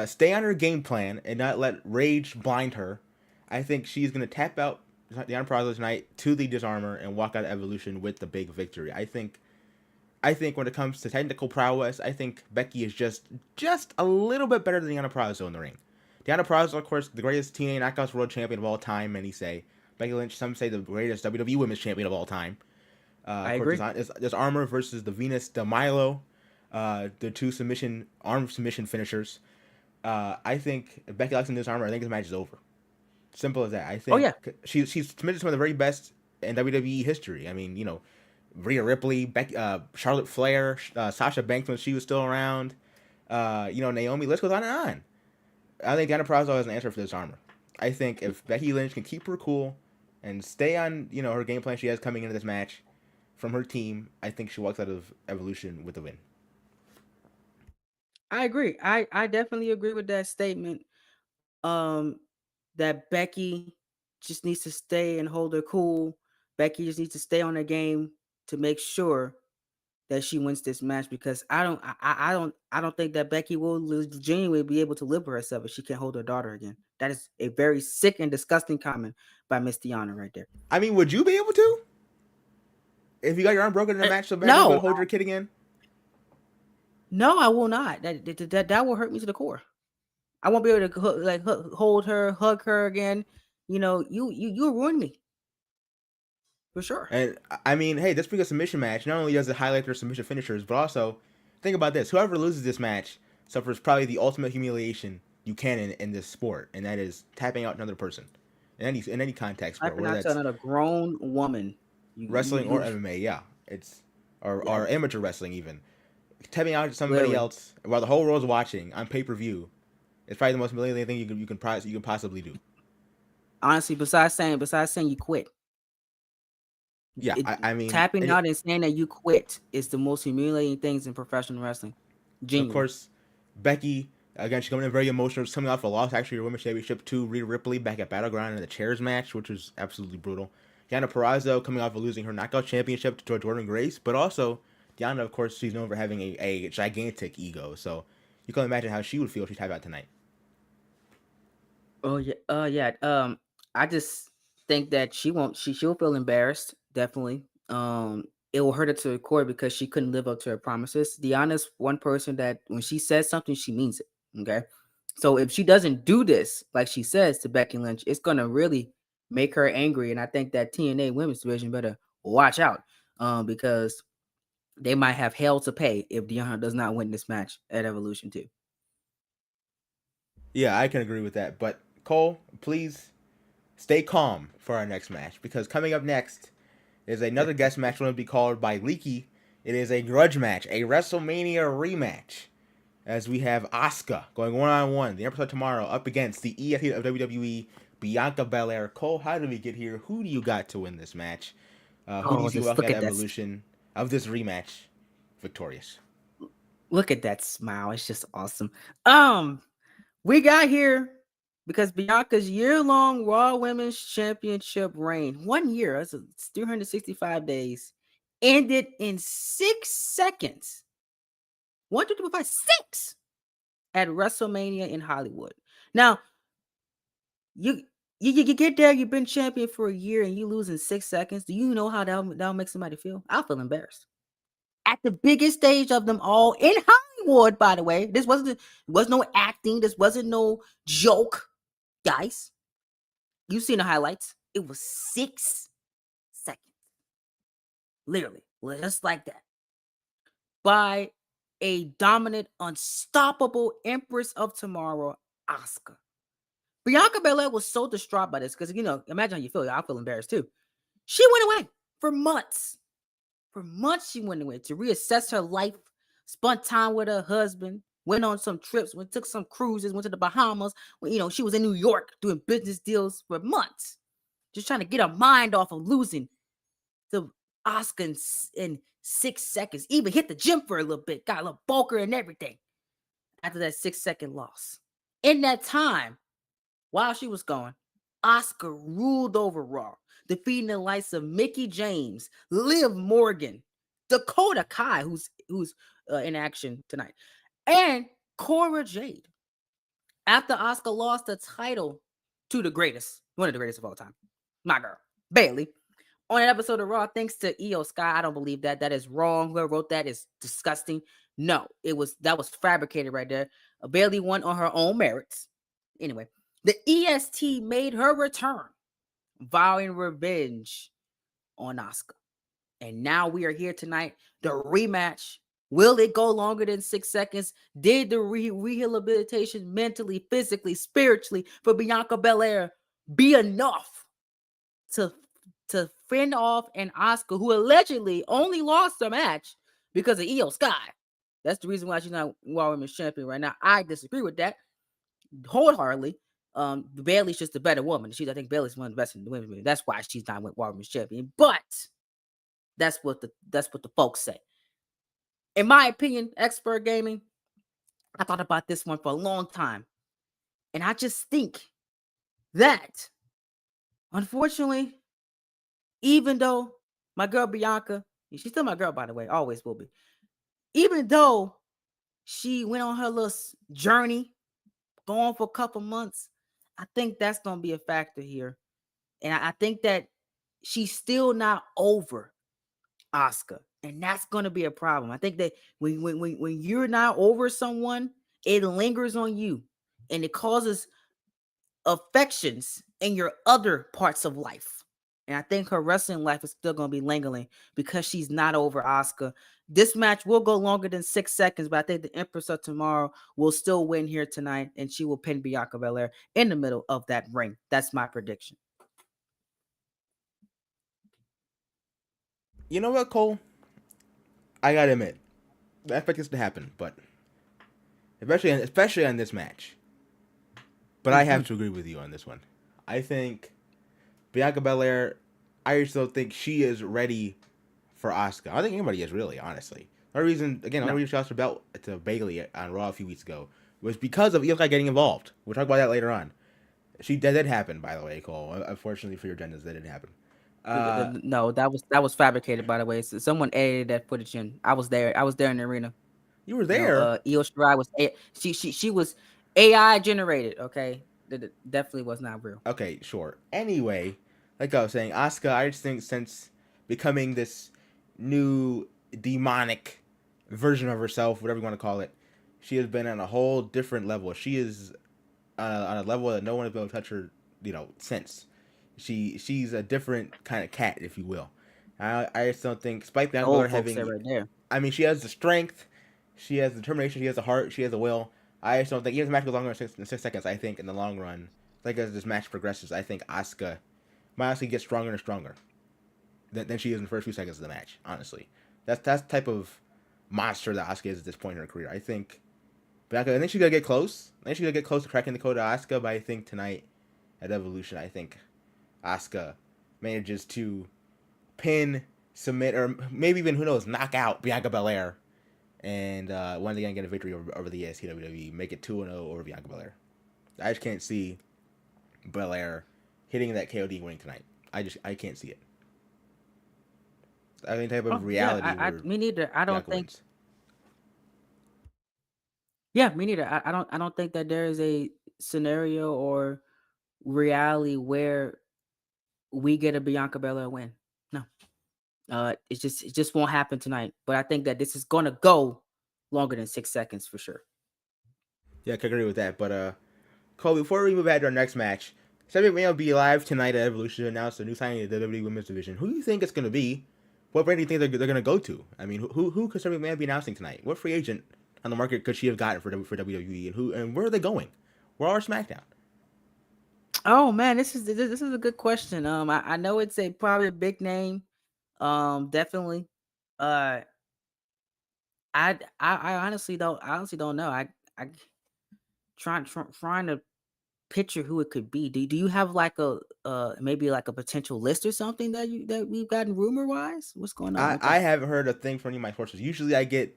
stay on her game plan and not let rage blind her, I think she's gonna tap out Deonna Purrazzo tonight to the disarmor and walk out of Evolution with the big victory. I think when it comes to technical prowess, I think Becky is just a little bit better than Deonna Purrazzo in the ring. Deonna Purrazzo, of course, the greatest TNA Knockouts World Champion of all time, many say. Becky Lynch, some say the greatest WWE Women's Champion of all time. I Of course, agree. there's Armor versus the Venus de Milo, the two arm submission finishers. I think if Becky locks in this armor, I think this match is over. Simple as that. I Oh yeah, think she's submitted some of the very best in WWE history. I mean, Rhea Ripley, Charlotte Flair, Sasha Banks when she was still around. Naomi. List goes on and on. I think Deonna Purrazzo has an answer for this armor. I think if Becky Lynch can keep her cool and stay on her game plan she has coming into this match from her team, I think she walks out of Evolution with a win. I agree. I definitely agree with that statement. Um, that Becky just needs to stay and hold her cool. Becky just needs to stay on her game to make sure that she wins this match because I don't think that Becky will genuinely be able to live with herself if she can't hold her daughter again. That is a very sick and disgusting comment by Miss Deanna right there. I mean, would you be able to if you got your arm broken in a match so badly you could No, hold your kid again? no, I will not. That will hurt me to the core. I won't be able to hold her, hug her again. You ruin me for sure. And I mean, hey, this being a submission match, not only does it highlight their submission finishers, but also think about this: whoever loses this match suffers probably the ultimate humiliation you can in this sport, and that is tapping out another person in any contact sport, Typing whether out to that's another grown woman. wrestling or You MMA. Yeah, it's yeah, or amateur wrestling even. Tapping out to somebody clearly. else while the whole world's watching on pay-per-view is probably the most humiliating thing you can possibly do. Honestly, besides saying you quit, Yeah, I mean, tapping out and saying that you quit is the most humiliating things in professional wrestling. of Genuinely. course, Becky, again, she's coming in very emotional. She's coming off a loss, actually, her women's championship to Rhea Ripley back at Battleground in the chairs match, which was absolutely brutal. Deonna Purrazzo coming off of losing her knockout championship to Jordan Grace, but also Deonna, of course, she's known for having a gigantic ego. So you can imagine how she would feel if she tapped out tonight. Oh yeah, yeah. I just think that she won't. She'll feel embarrassed. Definitely. It will hurt her to the core because she couldn't live up to her promises. Deanna's one person that when she says something, she means it. Okay, so if she doesn't do this like she says to Becky Lynch, it's gonna really make her angry. And I think that TNA Women's Division better watch out. Because they might have hell to pay if Deanna does not win this match at Evolution 2. Yeah, I can agree with that. But Cole, please stay calm for our next match because coming up next is another guest match going to be called by Leaky. It is a grudge match, a WrestleMania rematch, as we have Asuka going one-on-one, the Empress of Tomorrow, up against the EFT of WWE, Bianca Belair. Cole, how did we get here? Who do you got to win this match? Who do you Oh, see just walking look out at of that. Evolution of this rematch victorious? Look at that smile. It's just awesome. Um, we got here because Bianca's year-long Raw Women's Championship reign, 1 year, it's 365 days, ended in 6 seconds. 1, 2, 3, 4, 5, 6 at WrestleMania in Hollywood. Now, you you get there, you've been champion for a year, and you lose in 6 seconds. Do you know how that'll make somebody feel? I'll feel embarrassed. At the biggest stage of them all in Hollywood, by the way. This was no acting. This wasn't no joke, guys. You've seen the highlights. It was 6 seconds. literally, just like that, by a dominant, unstoppable Empress of Tomorrow, Asuka. Bianca Belair was so distraught by this because, imagine how you feel. I feel embarrassed too. She went away for months. For months, she went away to reassess her life, spent time with her husband, went on some trips, took some cruises, went to the Bahamas. She was in New York doing business deals for months, just trying to get her mind off of losing to Oscar in 6 seconds. Even hit the gym for a little bit, got a little bulker and everything after that 6 second loss. In that time, while she was gone, Oscar ruled over Raw, defeating the likes of Mickey James, Liv Morgan, Dakota Kai, who's in action tonight, and Cora Jade. After Oscar lost the title to the greatest, one of the greatest of all time, my girl, Bayley, on an episode of Raw, thanks to Io Sky. I don't believe that. That is wrong. Whoever wrote that is disgusting. No, that was fabricated right there. Bayley won on her own merits. Anyway, the EST made her return, vowing revenge on Asuka. And now we are here tonight. The rematch. Will it go longer than 6 seconds? Did the rehabilitation mentally, physically, spiritually for Bianca Belair be enough to fend off an Asuka who allegedly only lost the match because of Io Sky? That's the reason why she's not Raw Women's Champion right now. I disagree with that wholeheartedly. Bayley's just a better woman. I think Bayley's one of the best in the women's. That's why she's not Raw Women's Champion. But that's what the folks say. In my opinion, Xpert Gaming, I thought about this one for a long time, and I just think that, unfortunately, even though my girl Bianca, she's still my girl, by the way, always will be, even though she went on her little journey, going for a couple months, I think that's going to be a factor here. And I think that she's still not over Asuka, and that's going to be a problem. I think that when you're not over someone, it lingers on you, and it causes affections in your other parts of life. And I think her wrestling life is still going to be lingering because she's not over Asuka. This match will go longer than 6 seconds, but I think the Empress of Tomorrow will still win here tonight, and she will pin Bianca Belair in the middle of that ring. That's my prediction. You know what, Cole? I gotta admit, I expect this to happen, but especially on this match. But I have to agree with you on this one. I think Bianca Belair, I still think she is ready for Asuka. I don't think anybody is really, honestly. The only reason she lost her belt to Bayley on Raw a few weeks ago was because of Io Sky getting involved. We'll talk about that later on. That did happen, by the way, Cole. Unfortunately for your agendas, that didn't happen. No, that was fabricated, by the way. So someone edited that footage in. I was there. I was there in the arena. You were there. Io Shirai was she was AI generated. Okay, that definitely was not real. Okay, sure. Anyway, like I was saying, Asuka, I just think since becoming this new demonic version of herself, whatever you want to call it, she has been on a whole different level. She is on a level that no one has been able to touch her, since. She's a different kind of cat, if you will. I just don't think, despite Bianca Belair having, right there. I mean, she has the strength, she has the determination, she has the heart, she has the will. I just don't think, even if the match goes longer than 6 seconds, I think in the long run, like as this match progresses, I think Asuka might honestly get stronger and stronger than she is in the first few seconds of the match. Honestly, that's the type of monster that Asuka is at this point in her career. I think Bianca, I think she's gonna get close. I think she's gonna get close to cracking the code of Asuka, but I think tonight at Evolution, I think Asuka manages to pin, submit, or maybe even, who knows, knock out Bianca Belair, and once again get a victory over the EST WWE, make it 2-0 over Bianca Belair. I just can't see Belair hitting that KOD winning tonight. I can't see it. I think type of reality. Yeah, me neither. I don't think. Wins. Yeah, me neither. I don't think that there is a scenario or reality where we get a Bianca Belair win. No. It just won't happen tonight. But I think that this is gonna go longer than 6 seconds for sure. Yeah, I can agree with that. But Cole, before we move ahead to our next match, Stephanie McMahon will be live tonight at Evolution to announce a new signing of the WWE Women's Division. Who do you think it's gonna be? What brand do you think they're going to go to? I mean, who could Stephanie McMahon be announcing tonight? What free agent on the market could she have gotten for WWE, and where are they going? Where are SmackDown? Oh man, this is a good question. I know it's a probably a big name. Definitely. Uh, I honestly don't know. I trying to picture who it could be. Do you have like a maybe like a potential list or something that we've gotten rumor wise? What's going on with I that? haven't heard a thing from any of my sources. Usually, I get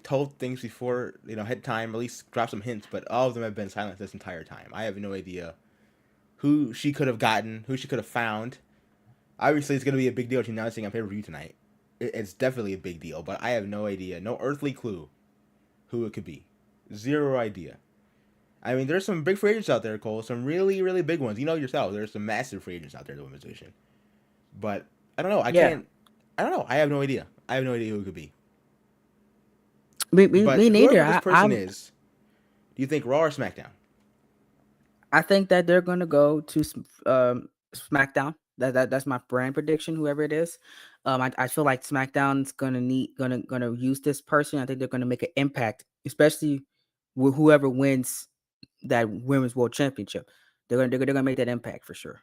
told things before head time, at least drop some hints, but all of them have been silent this entire time. I have no idea who she could have gotten, who she could have found. Obviously, it's going to be a big deal. She's announcing on pay per view tonight. It's definitely a big deal, but I have no idea, no earthly clue who it could be. Zero idea. I mean, there's some big free agents out there, Cole. Some really, really big ones. You know yourself. There's some massive free agents out there in the women's division. But I don't know. I Yeah, can't. I don't know. I have no idea. I have no idea who it could be. me But neither. whoever this person is, do you think Raw or SmackDown? I think that they're gonna go to SmackDown. That's my brand prediction. Whoever it is, I feel like SmackDown's gonna use this person. I think they're gonna make an impact, especially with whoever wins that Women's World Championship. They're gonna make that impact for sure.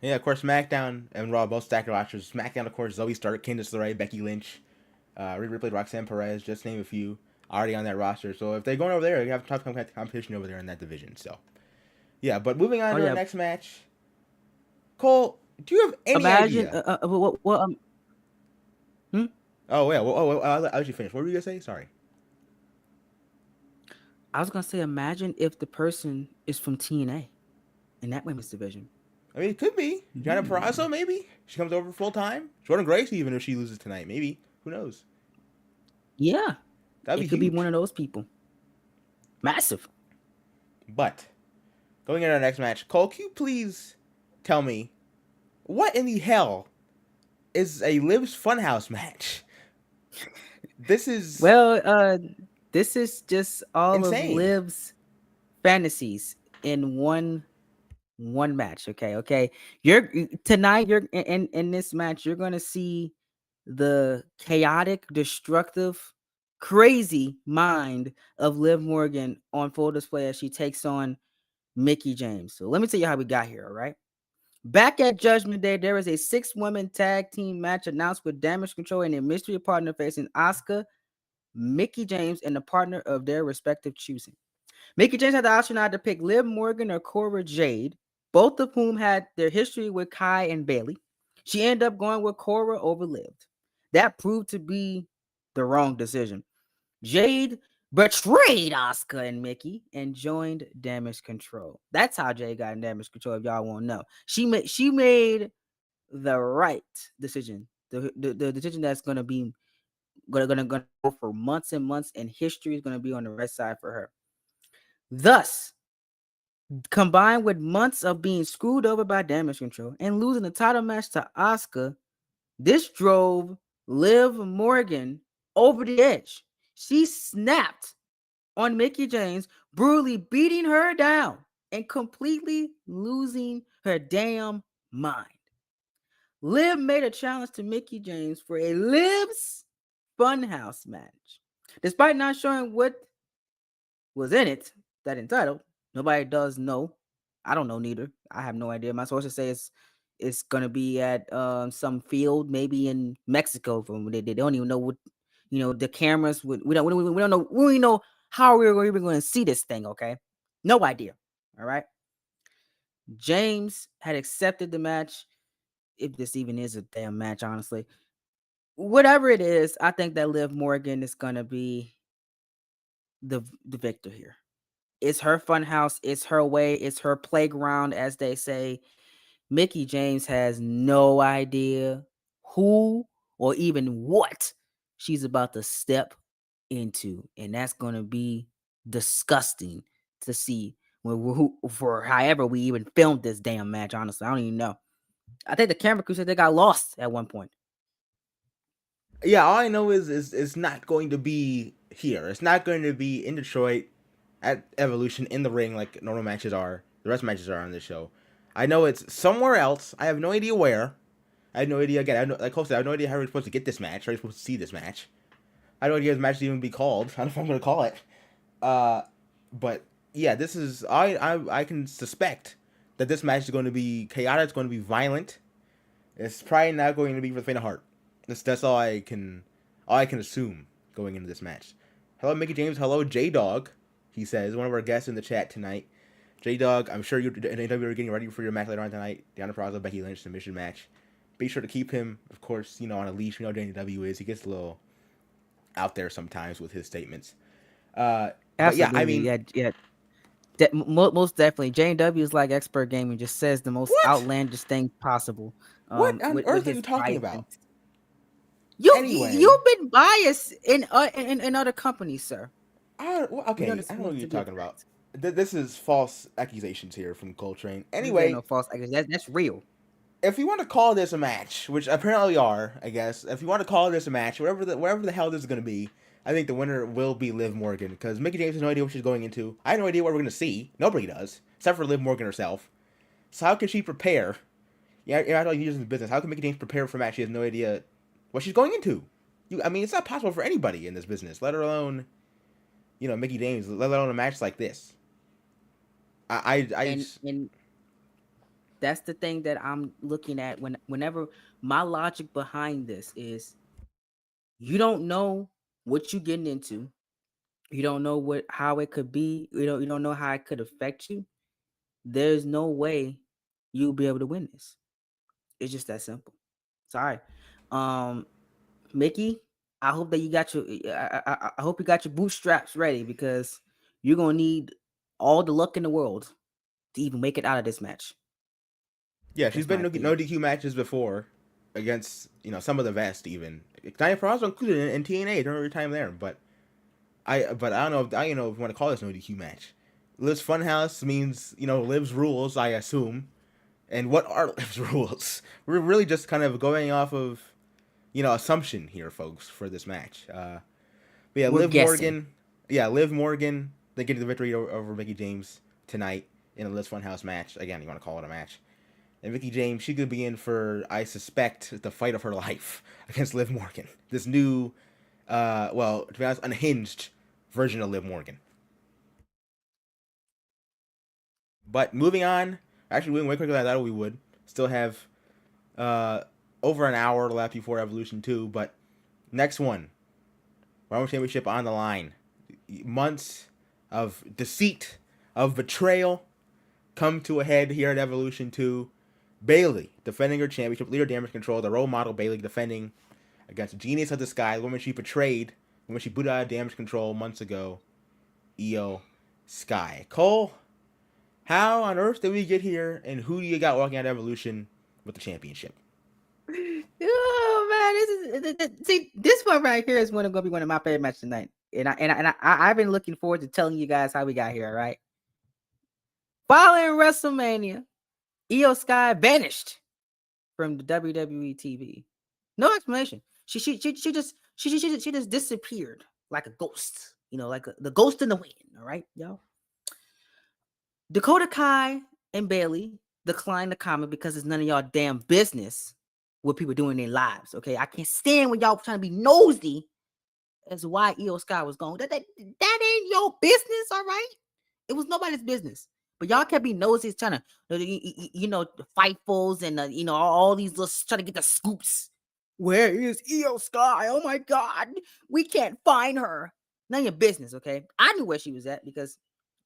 Yeah, of course, SmackDown and Raw both stacked rosters. SmackDown, of course, Zoe Stark, Candice LeRae, Becky Lynch, Rhea Ripley, Roxanne Perez, just to name a few, already on that roster. So if they're going over there, you have tough competition over there in that division. So yeah, but moving on Oh to our yeah, next match, Cole, do you have any imagine. idea? Hmm? Oh yeah, I'll let you finish. What were you gonna say? Sorry. I was gonna say, imagine if the person is from TNA in that women's division. I mean, it could be Gianna Peraza. Maybe she comes over full time. Jordan Grace, even if she loses tonight, maybe. Who knows? Yeah, That'd be it could be one huge. of those people. Massive. But going into our next match, Cole, can you please tell me what in the hell is a Liv's Funhouse match? This is Well, this is just all of insane. Liv's fantasies in one match. Okay. Tonight. You're in this match. You're gonna see the chaotic, destructive, crazy mind of Liv Morgan on full display as she takes on Mickey James. So let me tell you how we got here. All right. Back at Judgment Day, there is a 6-woman tag team match announced with Damage Control and a mystery partner facing Asuka, Mickey James, and the partner of their respective choosing. Mickey James had the option either to pick Liv Morgan or Cora Jade, both of whom had their history with Kai and Bailey. She ended up going with Cora over Liv. That proved to be the wrong decision. Jade betrayed Asuka and Mickey and joined Damage Control. That's how Jade got in Damage Control. If y'all won't know, she made the right decision. The decision that's gonna go for months and months, and history is gonna be on the right side for her. Thus, combined with months of being screwed over by Damage Control and losing the title match to Asuka, this drove Liv Morgan over the edge. She snapped on Mickey James, brutally beating her down and completely losing her damn mind. Liv made a challenge to Mickey James for a Liv's Funhouse match. Despite not showing what was in it, that entitled, nobody does know. I don't know neither. I have no idea. My sources say it's gonna be at some field, maybe in Mexico. From they don't even know what the cameras would. We don't know. We don't even know how we're even going to see this thing. Okay, no idea. All right. James had accepted the match, if this even is a damn match, honestly. Whatever it is, I think that Liv Morgan is gonna be the victor here. It's her fun house, it's her way, it's her playground, as they say. Mickey James has no idea who or even what she's about to step into, and that's gonna be disgusting to see for however we even filmed this damn match. Honestly, I don't even know. I think the camera crew said they got lost at one point. Yeah, all I know is it's not going to be here. It's not going to be in Detroit at Evolution in the ring like normal matches are. The rest of matches are on this show. I know it's somewhere else. I have no idea where. I had no idea. Again, like Cole said, I had no idea how we were supposed to get this match. How we were supposed to see this match. I had no idea this match would even be called. I don't know if I'm going to call it. Uh, but yeah, this is I can suspect that this match is going to be chaotic. It's going to be violent. It's probably not going to be for the faint of heart. That's all I can assume going into this match. Hello, Mickey James. Hello, J Dog. He says one of our guests in the chat tonight. J Dog, I'm sure you're getting ready for your match later on tonight. Deanna Purrazzo, Becky Lynch submission match. Be sure to keep him, of course, on a leash. You know, JW is he gets a little out there sometimes with his statements. But yeah, I Absolutely, mean, yeah. Most definitely, JW is like Expert Gaming, just says the most what? outlandish things possible. What on With earth are his you talking bias. about? Anyway, You've been biased in other companies, sir. We know okay, this. I don't We know know what this you're to be a talking about. fact. This is false accusations here from Coltrane. This ain't no Anyway, false accusation. That's real. if you want to call this a match, which apparently are, I guess, if you want to call this a match, whatever the hell this is going to be, I think the winner will be Liv Morgan because Mickey James has no idea what she's going into. I have no idea what we're going to see. Nobody does, except for Liv Morgan herself. So how can she prepare? Yeah, I don't use in the business. How can Mickey James prepare for a match she has no idea what she's going into? I mean, it's not possible for anybody in this business, let alone, Mickey James, let alone a match like this. I And that's the thing that I'm looking at whenever my logic behind this is you don't know what you're getting into. You don't know how it could be. You don't know how it could affect you. There's no way you'll be able to win this. It's just that simple. Sorry. Um Mickey, I hope that you got your I hope you got your bootstraps ready because you're gonna need all the luck in the world to even make it out of this match. Yeah, she's That's been my in no opinion. DQ matches before against some of the best even. Diana Purrazzo included in TNA during her time there, but I don't know if if you want to call this no DQ match. Liv's Funhouse means Liv's rules, I assume. And what are Liv's rules? We're really just kind of going off of assumption here, folks, for this match. But yeah, We're Liv guessing. Morgan. Yeah, Liv Morgan. They get the victory over Mickey James tonight in a Liv's Funhouse match. Again, you want to call it a match. And Mickey James, she could be in for, I suspect, the fight of her life against Liv Morgan. This new, well, to be honest, unhinged version of Liv Morgan. But moving on, actually moving way quicker than I thought we would. Still have uh, over an hour left before Evolution 2. But next one, World Championship on the line. Months of deceit, of betrayal, come to a head here at Evolution 2. Bayley defending her championship, leader damage control, the role model Bayley defending against Genius of the Sky, the woman she betrayed, the woman she booted out of damage control months ago, Io Sky. Cole, how on earth did we get here, and who do you got walking out of Evolution with the championship? Oh man, see this one right here is gonna be one of my favorite matches tonight, I've been looking forward to telling you guys how we got here. All right, following WrestleMania, Io Sky vanished from the WWE TV. No explanation. She just disappeared like a ghost. Like the ghost in the wind. All right, y'all. Dakota Kai and Bailey declined to comment because it's none of y'all damn business what people doing in their lives. Okay, I can't stand when y'all trying to be nosy as to why Io Sky was gone. That ain't your business. All right, it was nobody's business. But y'all can't be nosy, trying to, the fightfuls and all these little trying to get the scoops. Where is Io Sky? Oh my God, we can't find her. None of your business, okay? I knew where she was at because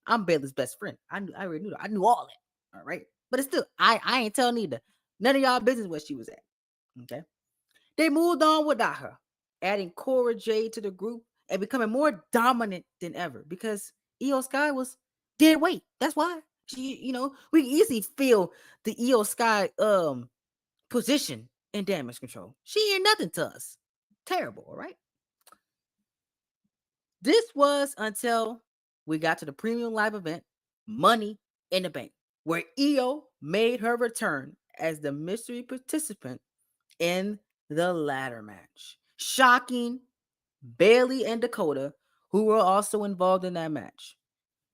I'm Baylor's best friend. I already knew that. I knew all that. All right. But it's still, I ain't telling either. None of y'all business where she was at. Okay. They moved on without her, adding Cora Jade to the group and becoming more dominant than ever because Io Sky was dead weight. That's why. We easily feel the Io Sky position in damage control. She ain't nothing to us. Terrible, all right? This was until we got to the premium live event, Money in the Bank, where Io made her return as the mystery participant in the ladder match, shocking Bayley and Dakota, who were also involved in that match.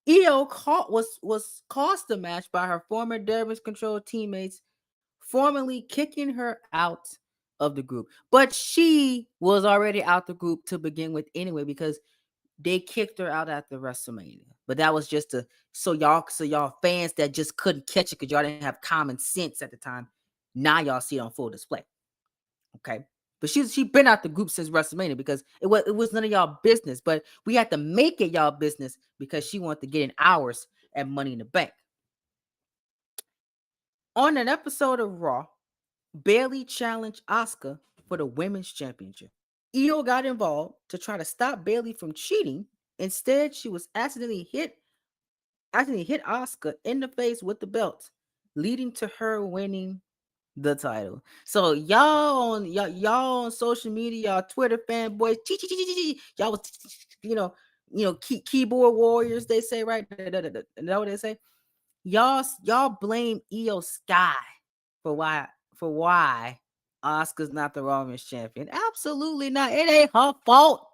Io was cost the match by her former damage control teammates formally kicking her out of the group. But she was already out the group to begin with anyway because they kicked her out after WrestleMania. But that was just so y'all fans that just couldn't catch it because y'all didn't have common sense at the time. Now y'all see it on full display. Okay. But she been out the group since WrestleMania because it was none of y'all business. But we had to make it y'all business because she wanted to get in hours at Money in the Bank. On an episode of Raw, Bailey challenged Asuka for the women's championship. Io got involved to try to stop Bailey from cheating. Instead, she was accidentally hit Asuka in the face with the belt, leading to her winning the title. So y'all on social media, y'all Twitter fanboys, y'all was keyboard warriors. They say right. Know what they say? Y'all blame Io Sky for why Oscar's not the Raw Women's Champion. Absolutely not. It ain't her fault.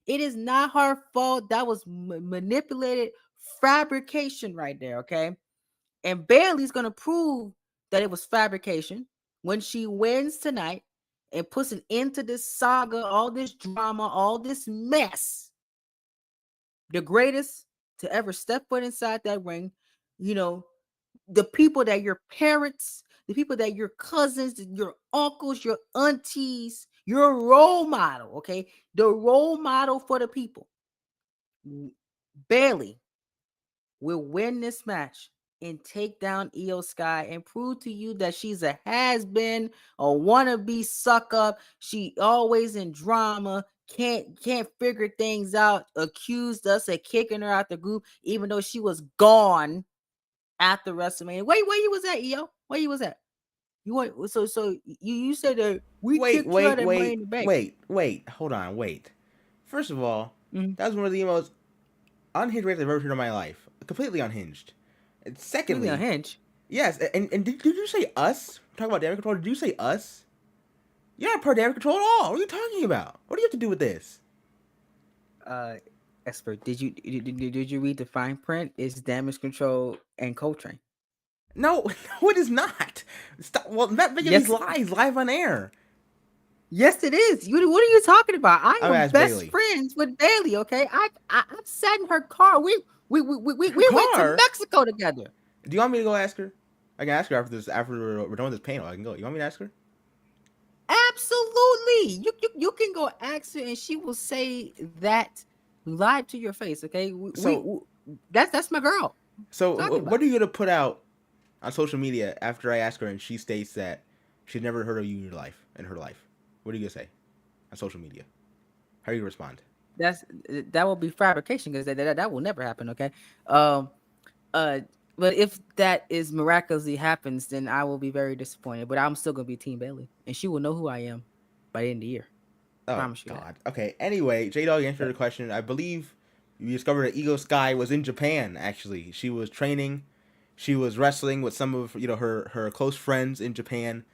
It is not her fault. That was manipulated fabrication right there. Okay. And Bailey's going to prove that it was fabrication when she wins tonight and puts an end to this saga, all this drama, all this mess. The greatest to ever step foot inside that ring, you know, the people that your parents, the people that your cousins, your uncles, your aunties, your role model, okay? The role model for the people. Bailey will win this match and take down Io Sky and prove to you that she's a has-been, a wannabe suck up. She always in drama, can't figure things out, accused us of kicking her out the group, even though she was gone after WrestleMania. Where you was at, Io? Where you was at? You want so you said that we Wait, kicked you out wait, at Money wait, in the Bank. wait. Hold on, wait. First of all, Mm-hmm. that was one of the most unhinged races I've ever heard in my life. Completely unhinged. And Really secondly, unhinged. yes, and did you say us? Talk about damage control. Did you say us? You're not part of damage control at all. What are you talking about? What do you have to do with this? Uh, Expert, did you read the fine print? It's Damage Control and Coltrane. No, no, it is not. Stop. Well, not making these Yes, lies live on air. yes, it is. What are you talking about? I I'm gonna am ask best Bailey. friends with Bailey. Okay, I've sat in her car. Her We went to car. Mexico together. Do you want me to go ask her? I can ask her after this. After we're done with this panel, I can go. You want me to ask her? Absolutely. You can go ask her and she will say that live to your face. Okay, So, that's my girl. Talking what about. are you gonna put out on social media after I ask her and she states that she's never heard of you in your life, in her life? What are you gonna say on social media? How do you respond? That's that will be fabrication because that will never happen. Okay. Um. Uh. But if that is miraculously happens, then I will be very disappointed. But I'm still gonna be Team Bailey, and she will know who I am by the end of the year. Oh Promise you that. God. Okay. Anyway, J Dog answered the question. I believe you discovered that Ego Sky was in Japan. Actually, she was training. She was wrestling with some of her close friends in Japan.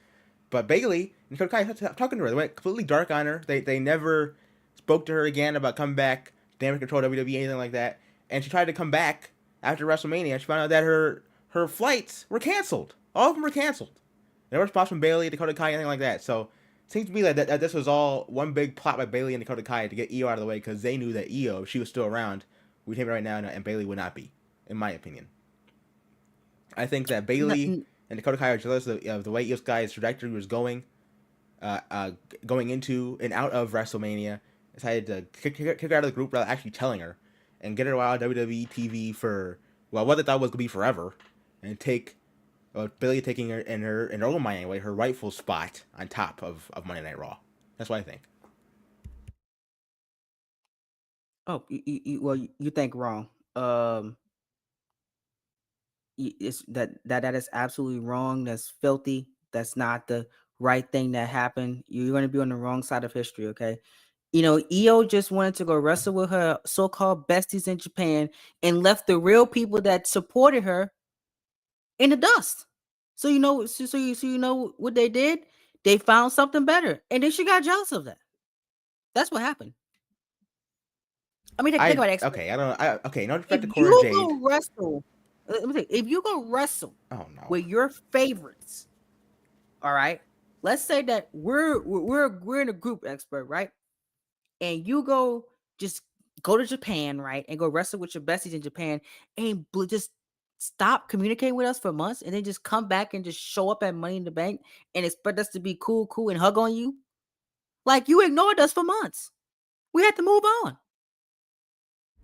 But Bailey and Dakota Kai talking to her. They went completely dark on her. They never spoke to her again about coming back, damage control WWE, anything like that. And she tried to come back after WrestleMania. She found out that her flights were canceled. All of them were canceled. No response from Bailey, Dakota Kai, anything like that. So it seems to me that this was all one big plot by Bailey and Dakota Kai to get Io out of the way because they knew that Io, if she was still around, we'd have it right now, and Bailey would not be, in my opinion. I think that N- Bailey n- and Dakota Kai are jealous of the way Io Sky's trajectory was uh, uh, going into and out of WrestleMania. Decided to kick her out of the group without actually telling her, and get her out of WWE TV for what they thought was gonna be forever, and take Bailey taking her in her own mind anyway, her rightful spot on top of Monday Night Raw. That's what I think. Oh, you think wrong. It's that is absolutely wrong. That's filthy. That's not the right thing that happened. You're going to be on the wrong side of history. Okay. Io just wanted to go wrestle with her so-called besties in Japan and left the real people that supported her in the dust. So you know what they did? They found something better, and then she got jealous of that. That's what happened. I mean, think about it, expert. Okay. I don't. I okay. No If disrespect to Cora you Jade. go wrestle, let me say, if you go wrestle Oh no. with your favorites, All right. Let's say that we're in a group expert, right? And you just go to Japan, right? And go wrestle with your besties in Japan and just stop communicating with us for months and then just come back and just show up at Money in the Bank and expect us to be cool and hug on you. Like you ignored us for months. We had to move on.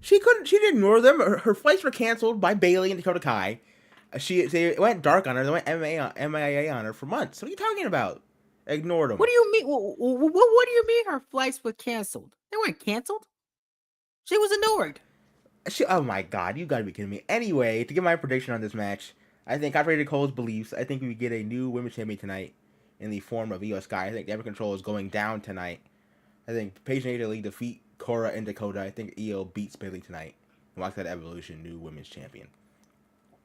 She couldn't. She didn't ignore them. Her flights were canceled by Bailey and Dakota Kai. They went dark on her. They went MIA on her for months. What are you talking about? Ignored them. What do you mean? What do you mean her flights were canceled? They weren't canceled. She was ignored. Oh my god, you gotta be kidding me. Anyway, to give my prediction on this match, I think I've rated Cole's beliefs. I think we get a new women's champion tonight in the form of Io Sky. I think Damage Control is going down tonight. I think Paige and AJ Lee defeat Cora and Dakota. I think Io beats Bailey tonight and walks that Evolution new women's champion.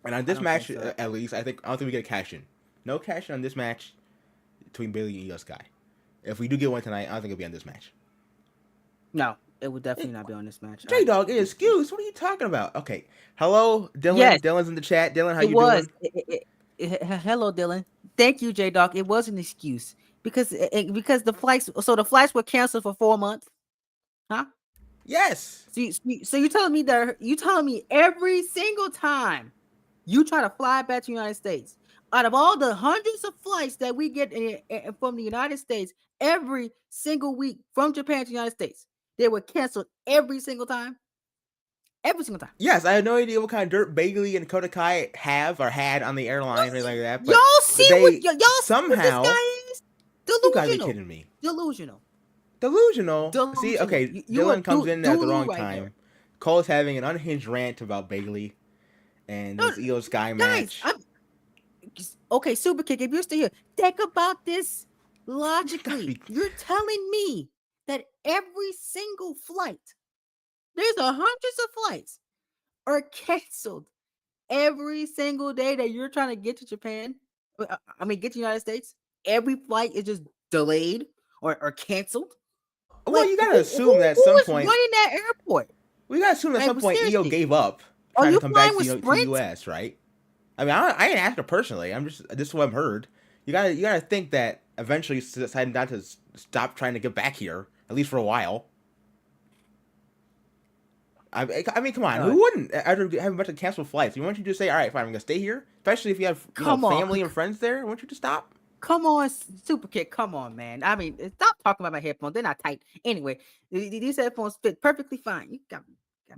And on this match, So. at least, I don't think we get a cash in. No cash in on this match between Bailey and Io Sky. If we do get one tonight, I don't think it'll be on this match. No, it would definitely not be on this match. J Dog, excuse. What are you talking about? Okay. Hello, Dylan. Yes, Dylan's in the chat. Dylan, how it you was. doing? Hello, Dylan. Thank you, J Doc. It was an excuse because the flights. So the flights were canceled for 4 months, huh? Yes. So you telling me every single time you try to fly back to the United States, out of all the hundreds of flights that we get from the United States every single week from Japan to the United States, they were canceled every single time. Every single time. Yes, I have no idea what kind of dirt Bailey and Dakota Kai have or had on the airline or anything like that. But y'all see they somehow what this guy is? Delusional. You gotta be kidding me. Delusional. See, okay, Dylan comes in at the wrong time. There. Cole's having an unhinged rant about Bailey and this Io Sky match. Okay, Super Kick, if you're still here, think about this logically. You're telling me that every single flight, there's hundreds of flights, are canceled every single day that you're trying to get to Japan. Get to the United States. Every flight is just delayed or canceled. Well, you gotta assume that at some point running that airport. We gotta assume at some point Io gave up trying to come back to the US, right? I mean, I didn't ask her personally. This is what I've heard. You gotta think that eventually she decided not to stop trying to get back here, at least for a while. I mean, come on, who wouldn't? After having a bunch of canceled flights, you want you to say, all right, fine, I'm gonna stay here, especially if you have family and friends there. I want you to stop. Come on, Super Kick. Come on, man. I mean, stop talking about my headphones. They're not tight. Anyway, these headphones fit perfectly fine. You got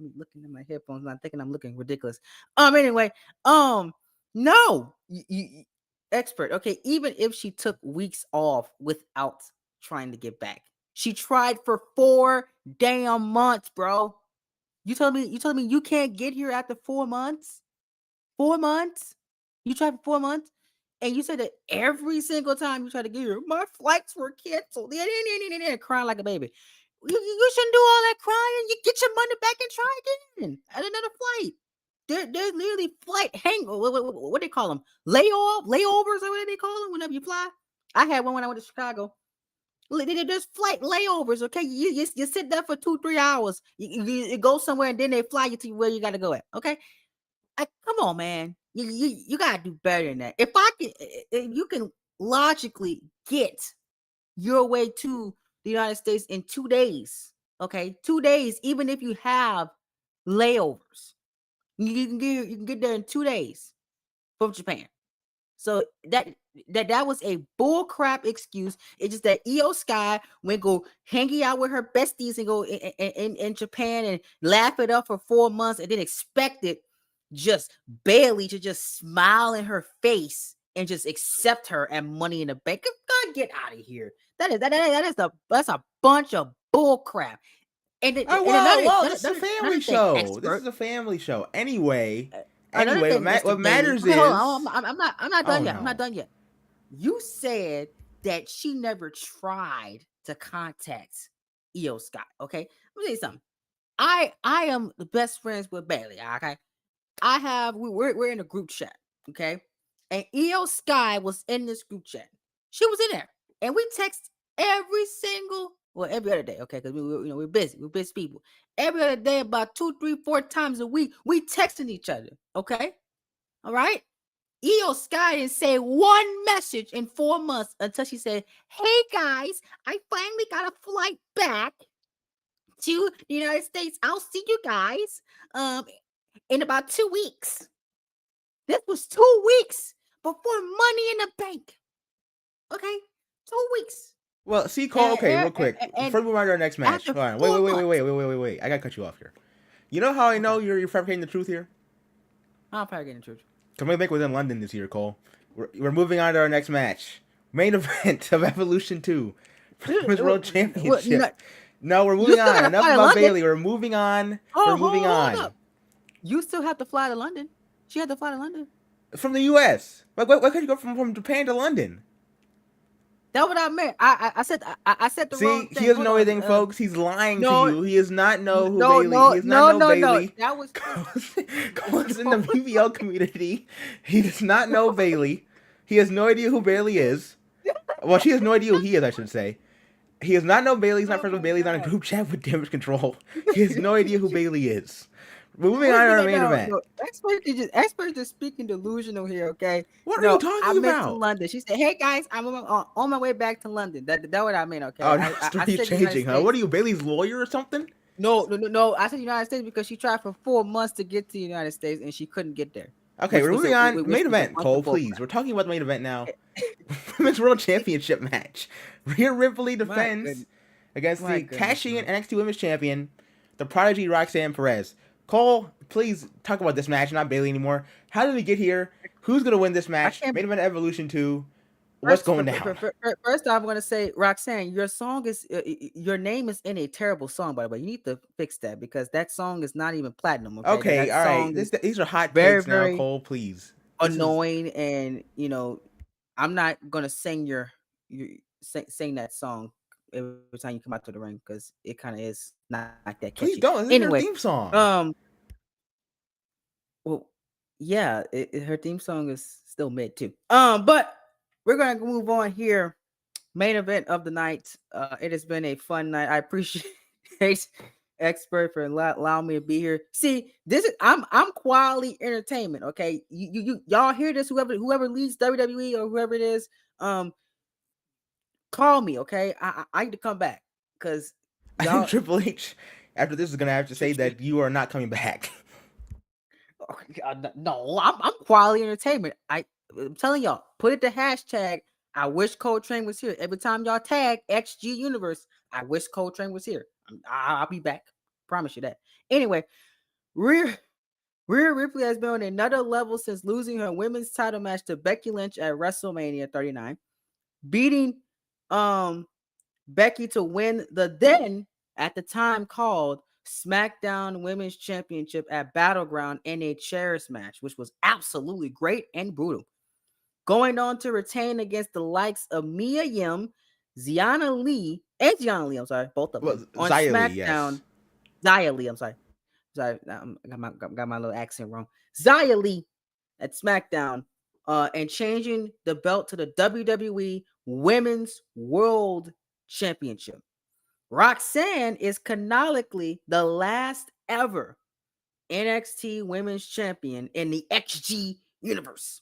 me looking at my headphones and I'm thinking I'm looking ridiculous. Anyway, no, Xpert. Okay, even if she took weeks off without trying to get back, she tried for 4 damn months, bro. You told me you can't get here after 4 months? 4 months? You tried for 4 months? And you said that every single time you try to get here, my flights were canceled. Crying like a baby. You shouldn't do all that crying. You get your money back and try again at another flight. There's literally flight what they call them? Layovers or what they call them whenever you fly. I had one when I went to Chicago. There's flight layovers, okay? You sit there for 2-3 hours. You go somewhere and then they fly you to where you got to go at, okay? Come on, man. You gotta do better than that. If you can logically get your way to the United States in 2 days, okay, 2 days, even if you have layovers, you can get there in 2 days from Japan. So that was a bull crap excuse. It's just that Io Sky went go hanging out with her besties and go in Japan and laugh it up for 4 months and then expected just Bailey to just smile in her face and just accept her and Money in the Bank. God, get out of here. That's a bunch of bull crap. And this is a family show. This is a family show. Anyway, what matters is I'm not done yet. No. I'm not done yet. You said that she never tried to contact Io Sky. Okay, let me tell you something. I am the best friends with Bailey. Okay, we're in a group chat. Okay, and Io Sky was in this group chat. She was in there, and we text every other day. Okay, because we're busy. We're busy people. Every other day, about 2, 3, 4 times a week, we texting each other. Okay, all right. Io Sky didn't say one message in 4 months until she said, "Hey guys, I finally got a flight back to the United States. I'll see you guys in about 2 weeks." This was 2 weeks before Money in the Bank. Okay, 2 weeks. Well, see, Cole. Okay, real quick. And Before we move on to our next match, after hold on. Wait, four wait, wait, wait, months. wait, wait, wait, wait, wait. I gotta cut you off here. You know how I know Okay, you're fabricating the truth here? I'm probably getting the truth. Because my bank was in London this year, Cole. We're moving on to our next match. Main event of Evolution 2. Women's World What? Championship. No, we're You moving still on. gotta Enough fly to about London. Bailey. We're moving on. Oh, We're moving hold on. up. You still have to fly to London. She had to fly to London. From the U.S. Like, why couldn't you go from Japan to London? That's what I meant. I said the wrong See, he thing. doesn't Hold know on. anything, folks. He's lying to No, you. He does not know who no, Bailey. He no, does not no, know no, no. Bailey. That was Cole's in the BBL community. He does not know Bailey. He has no idea who Bailey is. Well, she has no idea who he is, I should say. He does not know Bailey. He's not oh friends with my Bailey. He's not in a god. group chat with Damage Control. He has no idea who Bailey is. We're moving What on to you our know? main No, event. no. Expert just speaking delusional here. Okay. What are you No, I talking meant to about? London. She said, "Hey guys, I'm on my way back to London." That what I meant. Okay. Oh, now I story's said United changing, huh? What States. are you, Bailey's lawyer or something? No, no, no, no. I said United States because she tried for 4 months to get to the United States and she couldn't get there, Okay, we're moving on. which Main was a event, bunch of Cole, bull please. crap. We're talking about the main event now. Women's World Championship match. Rhea Ripley My defends goodness, against my the goodness, cashing in man. NXT Women's Champion, the prodigy Roxanne Perez. Cole, please talk about this match, not Bailey anymore. How did we get here? Who's going to win this I match? can't. Main event Evolution 2. What's First, going down? first off, I'm gonna say, Roxanne, your song is your name is in a terrible song. By the way, you need to fix that because that song is not even platinum. Okay, Okay, that all right. song is These are hot very, takes now, very Cole, please. This is. annoying, and I'm not gonna sing sing that song every time you come out to the ring because it kind of is not that catchy. Please Anyway, don't. This is her theme song. um, well, yeah, her theme song is still mid too. But we're gonna move on here. Main event of the night. It has been a fun night. I appreciate Expert for allowing me to be here. See, this is I'm quality entertainment. Okay, y'all hear this? Whoever leads WWE or whoever it is, call me. Okay, I need to come back because I think y'all. Triple H, after this, is going to have to say that you are not coming back. No, I'm quality entertainment. I'm telling y'all, put it the hashtag. I wish Coltrane was here. Every time y'all tag XG Universe, I wish Coltrane was here. I'll be back. Promise you that. Anyway, Rhea Ripley has been on another level since losing her women's title match to Becky Lynch at WrestleMania 39, beating Becky to win the then at the time called SmackDown Women's Championship at Battleground in a chairs match, which was absolutely great and brutal. Going on to retain against the likes of Mia Yim, Ziana Lee, and Ziana Lee, I'm sorry, both of Well, them on Xia Li, yes. SmackDown. Zia Lee, I'm sorry. Sorry, got my little accent wrong. Zia Lee at SmackDown, and changing the belt to the WWE Women's World Championship. Roxanne is canonically the last ever NXT Women's Champion in the XG universe.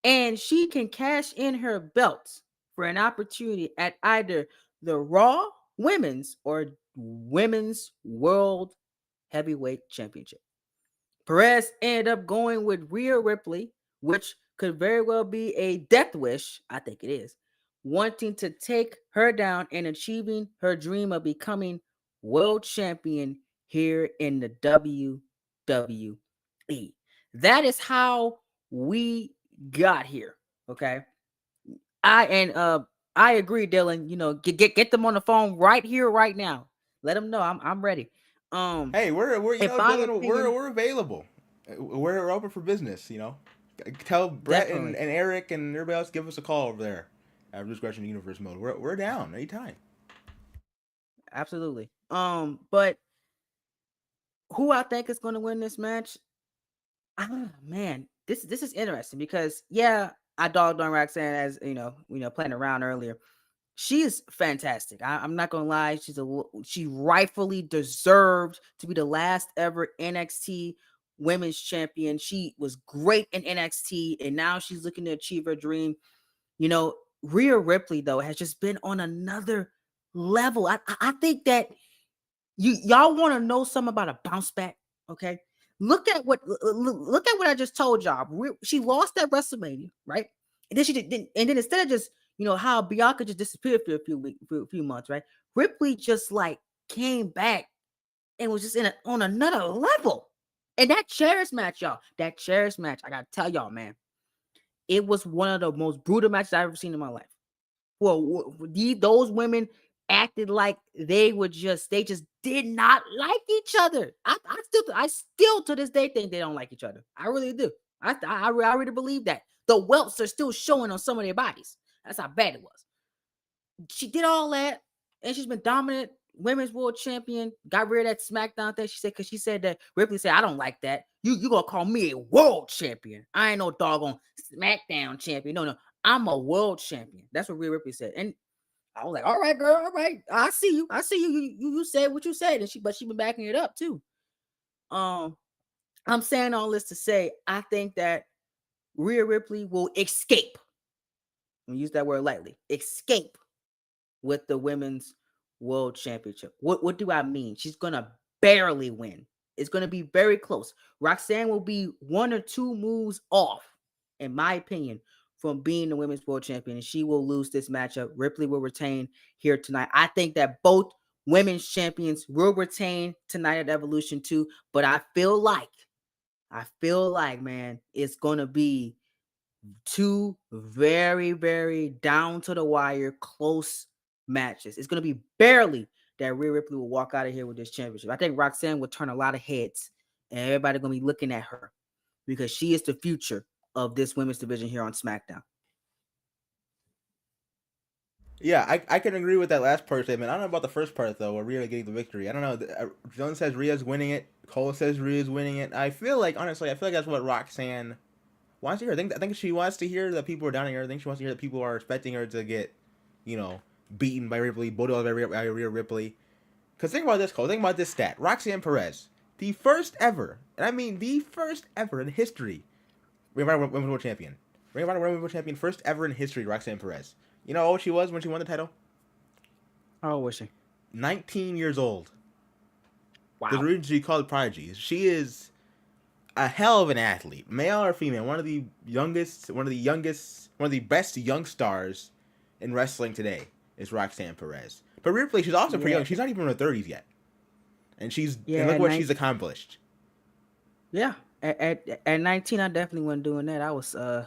And she can cash in her belt for an opportunity at either the Raw Women's or Women's World Heavyweight Championship. Perez ended up going with Rhea Ripley, which could very well be a death wish. I think it is. Wanting to take her down and achieving her dream of becoming world champion here in the WWE. That is how we got here. Okay. I agree, Dylan. Get them on the phone right here, right now. Let them know I'm ready. Hey, we're In my Dylan, opinion, we're available. We're open for business. Tell Brett and definitely. Eric and everybody else, give us a call over there at Discretion Universe mode. We're down anytime. Absolutely. But who I think is going to win this match? Man, this is interesting because yeah, I dogged on Roxanne as playing around earlier. She is fantastic. I'm not gonna lie. She rightfully deserved to be the last ever NXT women's champion. She was great in NXT, and now she's looking to achieve her dream. You know, Rhea Ripley though has just been on another level. I think that y'all want to know something about a bounce back, okay? Look at what I just told y'all. She lost at WrestleMania, right? And then and then instead of just how Bianca just disappeared for a for a few months, right? Ripley just like came back and was just on another level. And that chairs match, y'all. That chairs match, I gotta tell y'all, man, it was one of the most brutal matches I've ever seen in my life. Well, those women acted like they just did not like each other. I still to this day think they don't like each other. I really do. I really believe that the welts are still showing on some of their bodies. That's how bad it was. She did all that, and she's been dominant women's world champion. Got rid of that SmackDown thing. She said because she said that Ripley said, "I don't like that. You gonna call me a world champion? I ain't no doggone SmackDown champion. No, I'm a world champion." That's what Rhea Ripley said, and I was like, "All right, girl, all right. I see you. I see you. You said what you said, and she been backing it up too." Um, I'm saying all this to say, I think that Rhea Ripley will escape. I'm gonna use that word lightly. Escape with the women's world championship. What do I mean? She's gonna barely win. It's gonna be very close. Roxanne will be 1 or 2 moves off, in my opinion, from being the women's world champion, and she will lose this matchup. Ripley will retain here tonight. I think that both women's champions will retain tonight at Evolution 2, but I feel like, man, it's gonna be 2 very, very down to the wire, close matches. It's going to be barely that Rhea Ripley will walk out of here with this championship. I think Roxanne will turn a lot of heads, and everybody going to be looking at her because she is the future of this women's division here on SmackDown. Yeah, I can agree with that last part statement. I don't know about the first part though, where Rhea getting the victory. I don't know. Jones says Rhea's winning it. Cole says Rhea's winning it. I feel like that's what Roxanne wants to hear. I think she wants to hear that people are down here. I think she wants to hear that people are expecting her to get, you know, beaten by Ripley, bulldogged by Rhea Ripley. Because think about this, Cole. Think about this stat. Roxanne Perez, the first ever, and I mean the first ever in history, Ring of Honor Women's World Champion. Ring of Honor Women's World Champion, first ever in history, Roxanne Perez. You know how old she was when she won the title? How old was she? 19 years old. Wow. The reason she called Prodigy. She is a hell of an athlete, male or female. One of the best young stars in wrestling today is Roxanne Perez. But Ripley, she's also pretty young. She's not even in her 30s yet, and look what she's accomplished. Yeah, at 19, I definitely wasn't doing that. I was I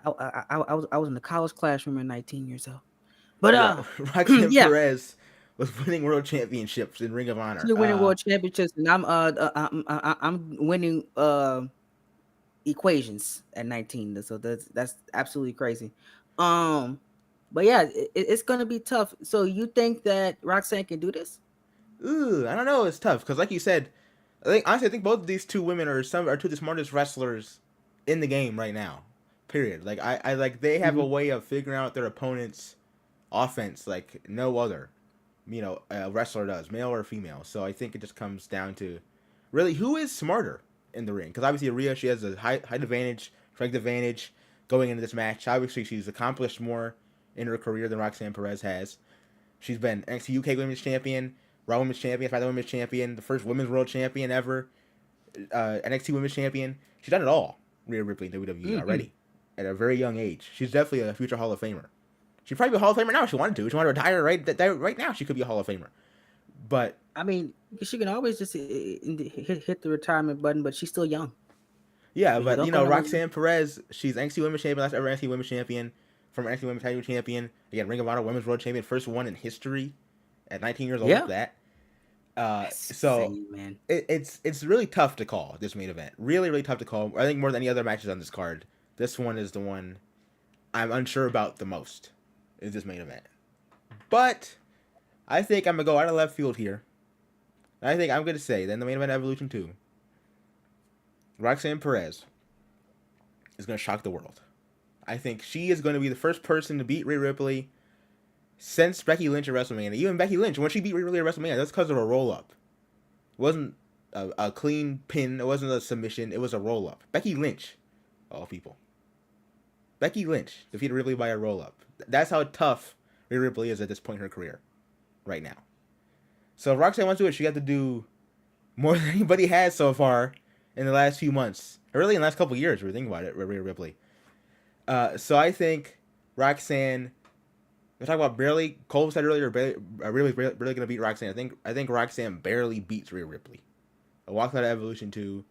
was in the college classroom at 19 years old. But Roxanne yeah. Perez was winning world championships in Ring of Honor. She's winning world championships, and I'm winning equations at 19. So that's absolutely crazy. But yeah, it's gonna be tough. So you think that Roxanne can do this? I don't know. It's tough because, like you said, I think both of these two women are two of the smartest wrestlers in the game right now. Period. Like I like they have a way of figuring out their opponent's offense like no other, wrestler does, male or female. So I think it just comes down to really who is smarter in the ring. Because obviously Rhea, she has a height advantage, strength advantage going into this match. Obviously she's accomplished more in her career than Roxanne Perez has. She's been NXT UK Women's Champion, Raw Women's Champion, SmackDown Women's Champion, the first Women's World Champion ever, NXT Women's Champion. She's done it all, Rhea Ripley in WWE already, at a very young age. She's definitely a future Hall of Famer. She'd probably be a Hall of Famer now if she wanted to. If she wanted to retire right now, she could be a Hall of Famer. But I mean, she can always just hit the retirement button, but she's still young. Yeah, but Roxanne Perez, she's NXT Women's Champion, last ever NXT Women's Champion, from NXT Women's Title Champion, again Ring of Honor Women's World Champion, first one in history, at 19 years old. Yeah. So insane, man. It's really tough to call this main event. Really, really tough to call. I think more than any other matches on this card, this one is the one I'm unsure about the most. Is this main event? But I think I'm gonna go out of left field here. I think I'm gonna say then the main event Evolution 2. Roxanne Perez is gonna shock the world. I think she is gonna be the first person to beat Rhea Ripley since Becky Lynch at WrestleMania. Even Becky Lynch, when she beat Rhea Ripley at WrestleMania, that's because of a roll up. It wasn't a clean pin. It wasn't a submission. It was a roll up. Becky Lynch, of all people. Becky Lynch defeated Ripley by a roll up. That's how tough Rhea Ripley is at this point in her career, right now. So if Roxanne wants to do it, she got to do more than anybody has so far in the last few months. Or really in the last couple of years, if we think about it, Rhea Ripley. So I think Roxanne. We talk about barely. Cole said earlier, barely gonna beat Roxanne. I think Roxanne barely beats Rhea Ripley. A walk out of Evolution to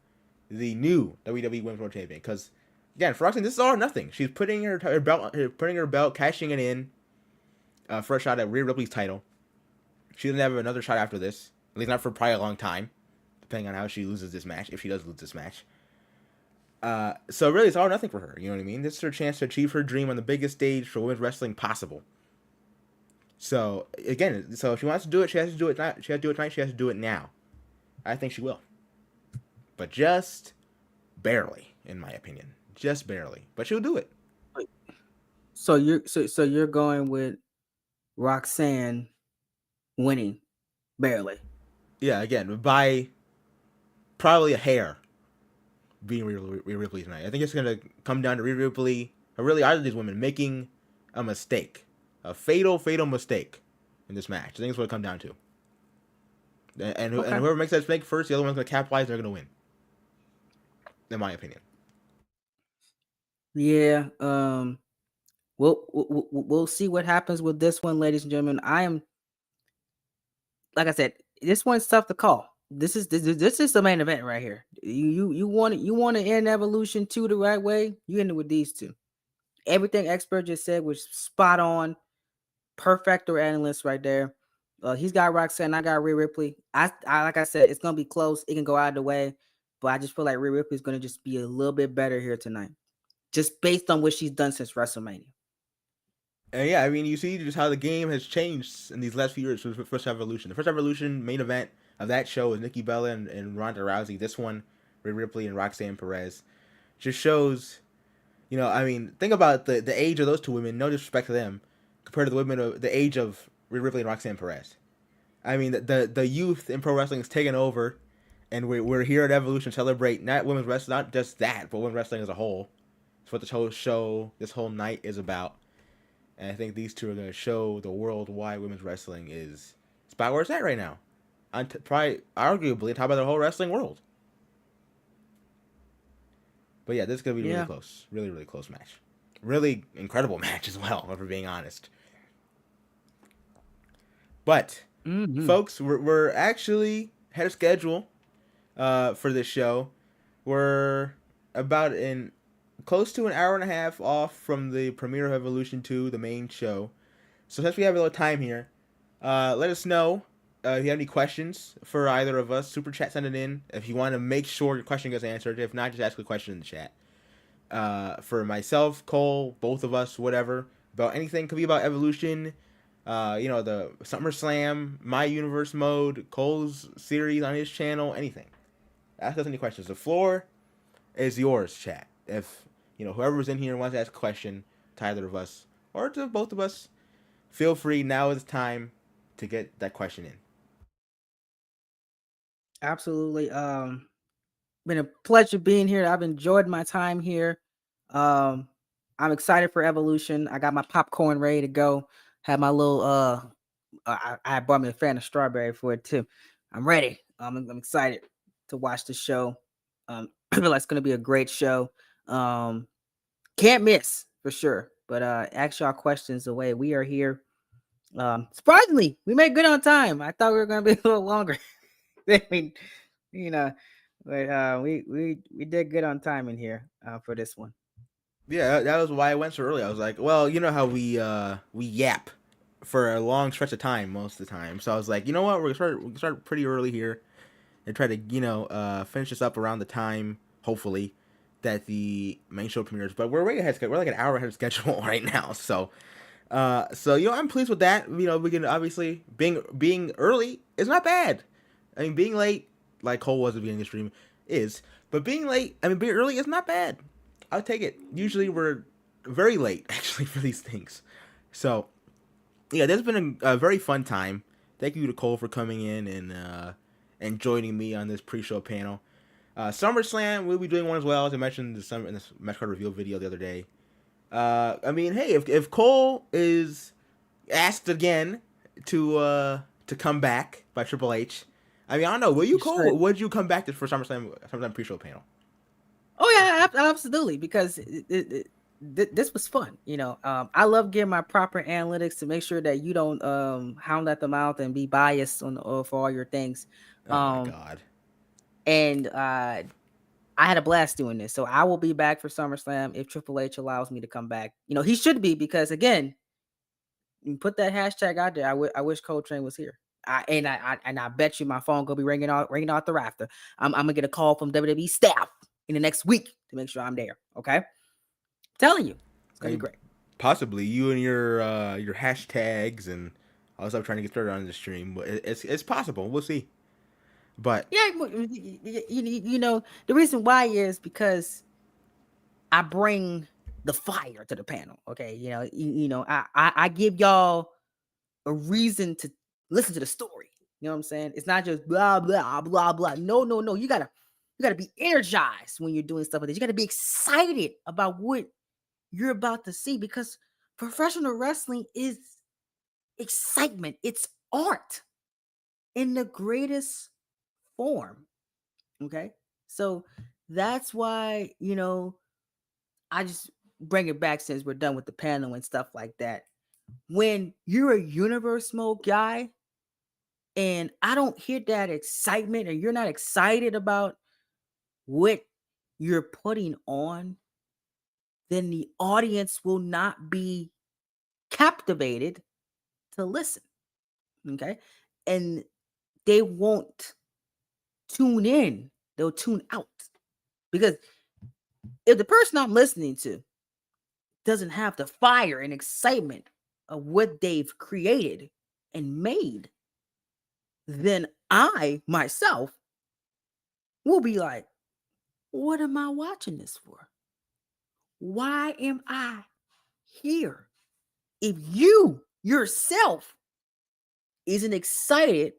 the new WWE Women's World Champion. Because again, for Roxanne, this is all or nothing. She's putting her belt, cashing it in for a shot at Rhea Ripley's title. She doesn't have another shot after this. At least not for probably a long time, depending on how she loses this match. If she does lose this match. So really, it's all or nothing for her. You know what I mean? This is her chance to achieve her dream on the biggest stage for women's wrestling possible. So again, if she wants to do it, she has to do it. She has to do it tonight. She has to do it now. I think she will, but just barely, in my opinion, just barely. But she'll do it. So you're going with Roxanne winning barely. Yeah, again, by probably a hair beating Rhea Ripley tonight. I think it's gonna come down to Rhea Ripley, or really either of these women, making a mistake, a fatal mistake in this match. I think it's what it comes down to. And whoever makes that mistake first, the other one's gonna capitalize. And they're gonna win. In my opinion. Yeah. We'll see what happens with this one, ladies and gentlemen. Like I said, this one's tough to call. This is the main event right here. You want to end Evolution 2 the right way. You end it with these two. Everything Xpert just said was spot on. Perfecto analyst right there. He's got Roxanne. I got Rhea Ripley. I like I said, it's gonna be close. It can go out of the way, but I just feel like Rhea Ripley is gonna just be a little bit better here tonight, just based on what she's done since WrestleMania. And yeah, I mean, you see just how the game has changed in these last few years for the First Evolution. The First Evolution main event of that show was Nikki Bella and Ronda Rousey. This one, Rhea Ripley and Roxanne Perez, just shows, I mean, think about the age of those two women. No disrespect to them, compared to the women of the age of Rhea Ripley and Roxanne Perez. I mean, the youth in pro wrestling is taking over, and we're here at Evolution to celebrate not women's wrestling, not just that, but women's wrestling as a whole. It's what this whole show, this whole night is about. And I think these two are going to show the world why women's wrestling is about where it's at right now. Probably, arguably, top of the whole wrestling world. But yeah, this is going to be really close. Really, really close match. Really incredible match as well, if we're being honest. But, folks, we're actually ahead of schedule for this show. We're about close to an hour and a half off from the premiere of Evolution 2, the main show. So since we have a little time here, let us know if you have any questions for either of us. Super chat, send it in. If you want to make sure your question gets answered. If not, just ask a question in the chat. For myself, Cole, both of us, whatever, about anything. Could be about Evolution, the SummerSlam, My Universe mode, Cole's series on his channel, anything. Ask us any questions. The floor is yours, chat. If whoever's in here wants to ask a question to either of us or to both of us, feel free. Now is the time to get that question in. Absolutely. Been a pleasure being here. I've enjoyed my time here. I'm excited for Evolution. I got my popcorn ready to go. Have my little I bought me a fan of strawberry for it too. I'm ready. I'm excited to watch the show. I feel like it's gonna be a great show. Can't miss for sure. But ask y'all questions away. We are here. Surprisingly, we made good on time. I thought we were gonna be a little longer. I mean, but we did good on time in here for this one. Yeah, that was why I went so early. I was like, well, you know how we yap for a long stretch of time most of the time. So I was like, you know what, we're gonna start pretty early here and try to finish this up around the time, hopefully, that the main show premieres. But we're way ahead. We're like an hour ahead of schedule right now. So I'm pleased with that. We can obviously being early is not bad. I mean, being late, like Cole was at the beginning of the stream, is. But being early is not bad. I'll take it. Usually we're very late, actually, for these things. So, yeah, this has been a very fun time. Thank you to Cole for coming in and and joining me on this pre-show panel. SummerSlam, we'll be doing one as well, as I mentioned in this match card reveal video the other day. I mean, hey, if Cole is asked again to come back by Triple H, I mean, I don't know. Will you, You Cole? should. Would you come back for SummerSlam pre-show panel? Oh yeah, absolutely. Because this was fun. I love getting my proper analytics to make sure that you don't hound at the mouth and be biased for all your things. Oh my Um, God. and I had a blast doing this, so I will be back for SummerSlam if Triple H allows me to come back. He should be, because again, you put that hashtag out there. I wish Coltrane was here. I bet you my phone gonna be ringing out the rafter. I'm gonna get a call from WWE staff in the next week to make sure I'm there. Okay, telling you, it's I gonna be mean, great. possibly you and your hashtags and all stuff trying to get started on the stream, but it's possible. We'll see. But Yeah, the reason why is because I bring the fire to the panel. Okay, I give y'all a reason to listen to the story. You know what I'm saying? It's not just blah blah blah blah. No, no, no. You gotta be energized when you're doing stuff like this. You gotta be excited about what you're about to see, because professional wrestling is excitement. It's art in the greatest form. Okay. So that's why, I just bring it back since we're done with the panel and stuff like that. When you're a universe mode guy and I don't hear that excitement, and you're not excited about what you're putting on, then the audience will not be captivated to listen. Okay. And they won't tune in, they'll tune out. Because if the person I'm listening to doesn't have the fire and excitement of what they've created and made, then I myself will be like, what am I watching this for? Why am I here? If you yourself isn't excited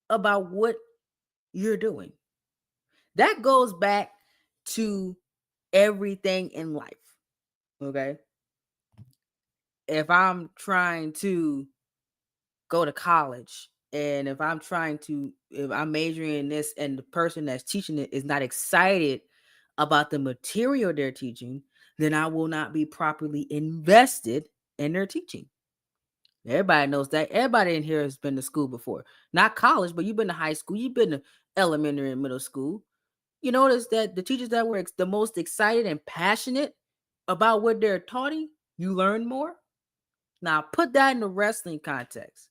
about what you're doing, that goes back to everything in life. Okay. If I'm trying to go to college, and if I'm majoring in this and the person that's teaching it is not excited about the material they're teaching, then I will not be properly invested in their teaching. Everybody knows that. Everybody in here has been to school before. Not college, but you've been to high school, you've been to elementary and middle school. You notice that the teachers that were the most excited and passionate about what they're taught, you learn more. Now put that in the wrestling context.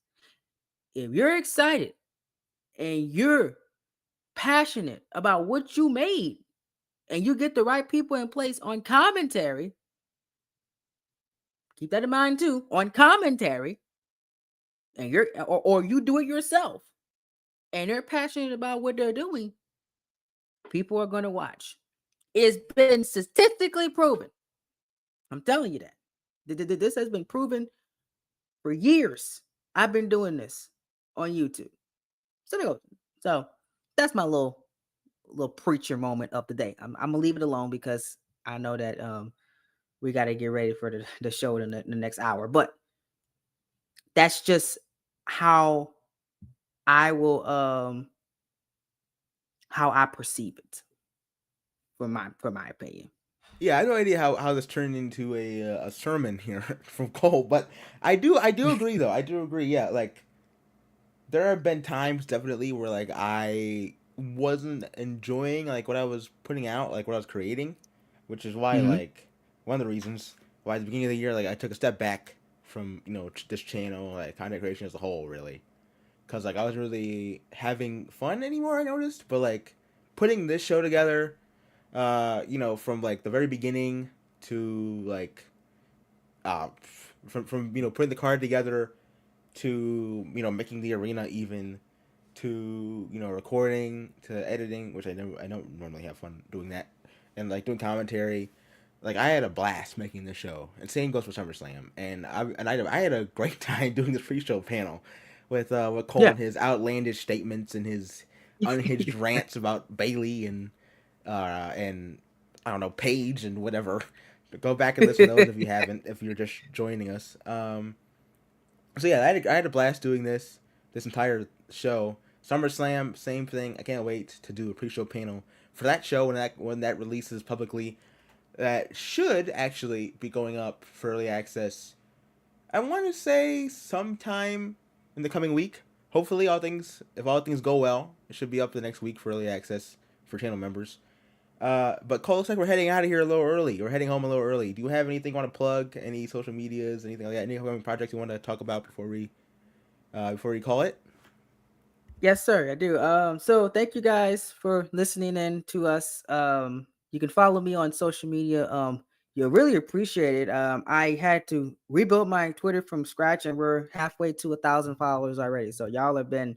If you're excited and you're passionate about what you made, and you get the right people in place on commentary, keep that in mind too, on commentary, and or you do it yourself, and they're passionate about what they're doing, people are going to watch. It's been statistically proven. I'm telling you that. This has been proven for years. I've been doing this on YouTube. So that's my little preacher moment of the day. I'm gonna leave it alone because I know that we got to get ready for the show in the next hour. But that's just how I will how I perceive it, for my opinion. yeah, I have no idea how this turned into a sermon here from Cole, but I do agree though. I do agree. Yeah, like there have been times definitely where like I wasn't enjoying like what I was putting out, like what I was creating, which is why Hmm. like one of the reasons why at the beginning of the year like I took a step back from this channel, like content creation as a whole, really, because like I was really having fun anymore. I noticed, but like putting this show together, from like the very beginning to like uh from putting the card together to making the arena even to recording to editing, which I don't normally have fun doing that, and like doing commentary. Like I had a blast making this show, and same goes for SummerSlam. And I had a great time doing this pre-show panel with Cole Yeah. and his outlandish statements and his unhinged rants about Bailey and I don't know Paige and whatever. Go back and listen to those if you haven't. If you're just joining us. So yeah, I had a blast doing this entire show. SummerSlam, same thing. I can't wait to do a pre-show panel for that show when that releases publicly. That should actually be going up for early access. I want to say sometime in the coming week. Hopefully, if all things go well, it should be up the next week for early access for channel members. But Cole, looks like we're heading out of here a little early. We're heading home a little early. Do you have anything you want to plug? Any social medias, anything like that? Any upcoming projects you want to talk about before we call it? Yes, sir, I do. So thank you guys for listening in to us. You can follow me on social media. You'll really appreciate it. I had to rebuild my Twitter from scratch, and we're halfway to 1,000 followers already. So y'all have been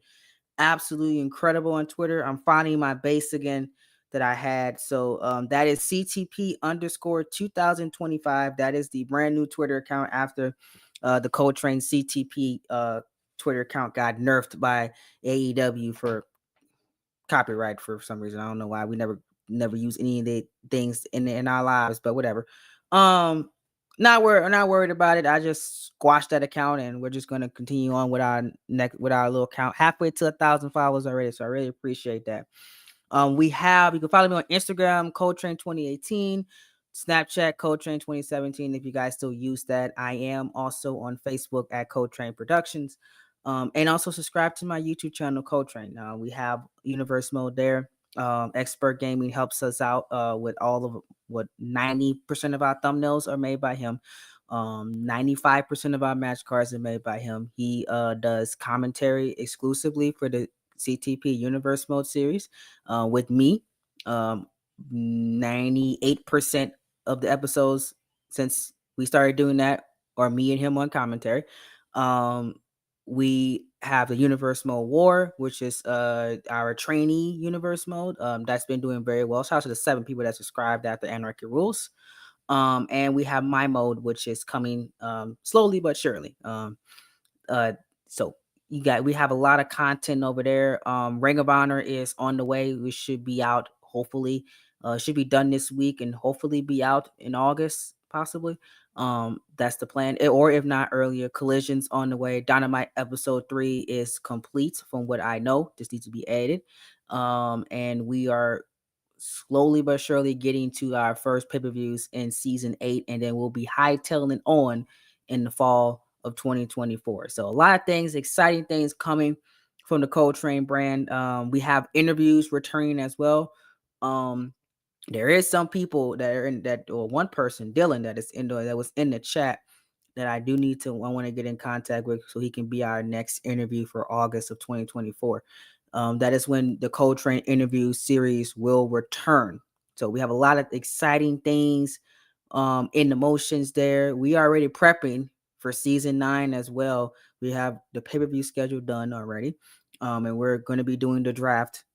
absolutely incredible on Twitter. I'm finding my base again that I had. So that is CTP underscore 2025. That is the brand new Twitter account after the Coltrane CTP Twitter account got nerfed by AEW for copyright for some reason. I don't know why. We never use any of the things in our lives, but whatever. Um, not worried about it. I just squashed that account, and we're just gonna continue on with our little account. Halfway to 1,000 followers already, so I really appreciate that. You can follow me on Instagram, Coltrane 2018, Snapchat, Coltrane 2017. If you guys still use that, I am also on Facebook at Coltrane Productions. And also subscribe to my YouTube channel, Coltrane. We have Universe Mode there. Xpert Gaming helps us out with all of what 90% of our thumbnails are made by him. 95% of our match cards are made by him. He does commentary exclusively for the CTP Universe Mode series with me. 98% of the episodes since we started doing that are me and him on commentary. We have the Universe Mode War, which is our trainee Universe Mode. That's been doing very well. Shout out to the 7 people that subscribed after Anarchy Rules. And we have my mode, which is coming slowly but surely. Uh, so we have a lot of content over there. Ring of Honor is on the way. We should be out hopefully. Should be done this week and hopefully be out in August possibly. That's the plan. Or if not earlier, Collision's on the way. Dynamite episode 3 is complete from what I know. Just needs to be added. And we are slowly but surely getting to our first pay-per-views in season 8, and then we'll be hightailing on in the fall of 2024. So a lot of things, exciting things coming from the Coltrane brand. We have interviews returning as well. There is some people that are in that, or one person, Dylan, that was in the chat that I want to get in contact with so he can be our next interview for August of 2024. That is when the Coltrane interview series will return. So we have a lot of exciting things in the motions there. We are already prepping for season 9 as well. We have the pay-per-view schedule done already. And we're going to be doing the draft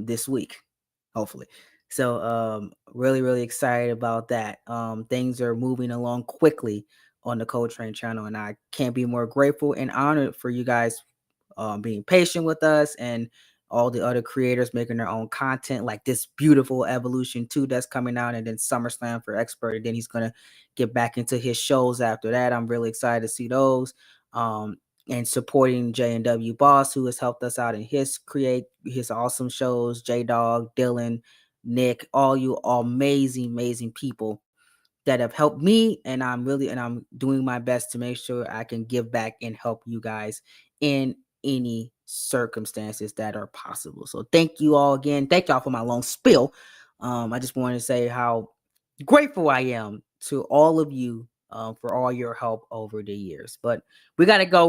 this week, hopefully. So really, really excited about that. Things are moving along quickly on the Coltrane channel, and I can't be more grateful and honored for you guys being patient with us and all the other creators making their own content, like this beautiful Evolution 2 that's coming out, and then SummerSlam for Xpert, and then he's gonna get back into his shows after that. I'm really excited to see those. And supporting J&W Boss, who has helped us out in his awesome shows, J Dog, Dylan, Nick, all you amazing people that have helped me, and I'm doing my best to make sure I can give back and help you guys in any circumstances that are possible. So thank you all again. Thank y'all for my long spiel. I just wanted to say how grateful I am to all of you for all your help over the years. But we gotta go.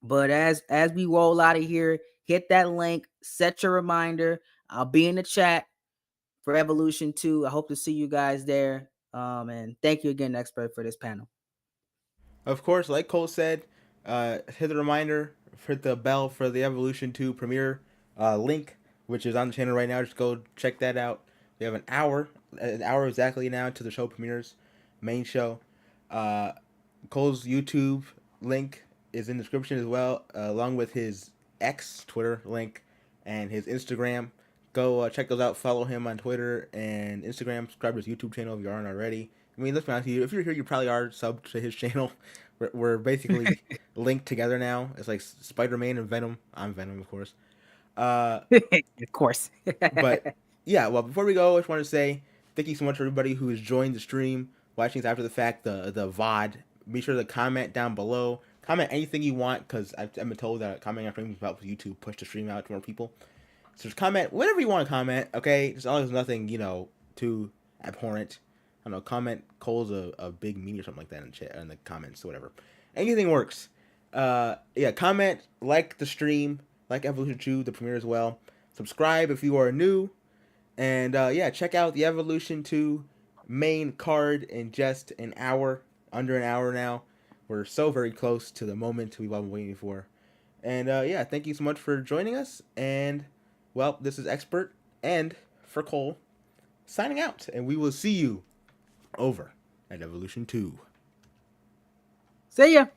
But as we roll out of here, hit that link, set your reminder. I'll be in the chat for Evolution 2. I hope to see you guys there. And thank you again, Xpert, for this panel. Of course, like Cole said, hit the reminder, hit the bell for the Evolution 2 premiere link, which is on the channel right now. Just go check that out. We have an hour exactly now to the show premieres, main show. Cole's YouTube link is in the description as well, along with his X Twitter link and his Instagram. Go check those out. Follow him on Twitter and Instagram. Subscribe to his YouTube channel if you aren't already. I mean, let's be honest with you. If you're here, you probably are subbed to his channel. We're basically linked together now. It's like Spider-Man and Venom. I'm Venom, of course. Uh, Of course. but yeah, well, before we go, I just want to say thank you so much for everybody who has joined the stream, watching this after the fact, the VOD. Be sure to comment down below. Comment anything you want, because I've been told that commenting on streams helps YouTube push the stream out to more people. So just comment whatever you want to comment, okay? As long as nothing, too abhorrent. I don't know, comment Cole's a big meanie or something like that in chat, in the comments or whatever. Anything works. Yeah, comment, like the stream, like Evolution 2, the premiere as well. Subscribe if you are new. And yeah, check out the Evolution 2 main card in just an hour, under an hour now. We're so very close to the moment we've all been waiting for. And yeah, thank you so much for joining us. And well, this is Xpert and for Cole signing out. And we will see you over at Evolution 2. See ya.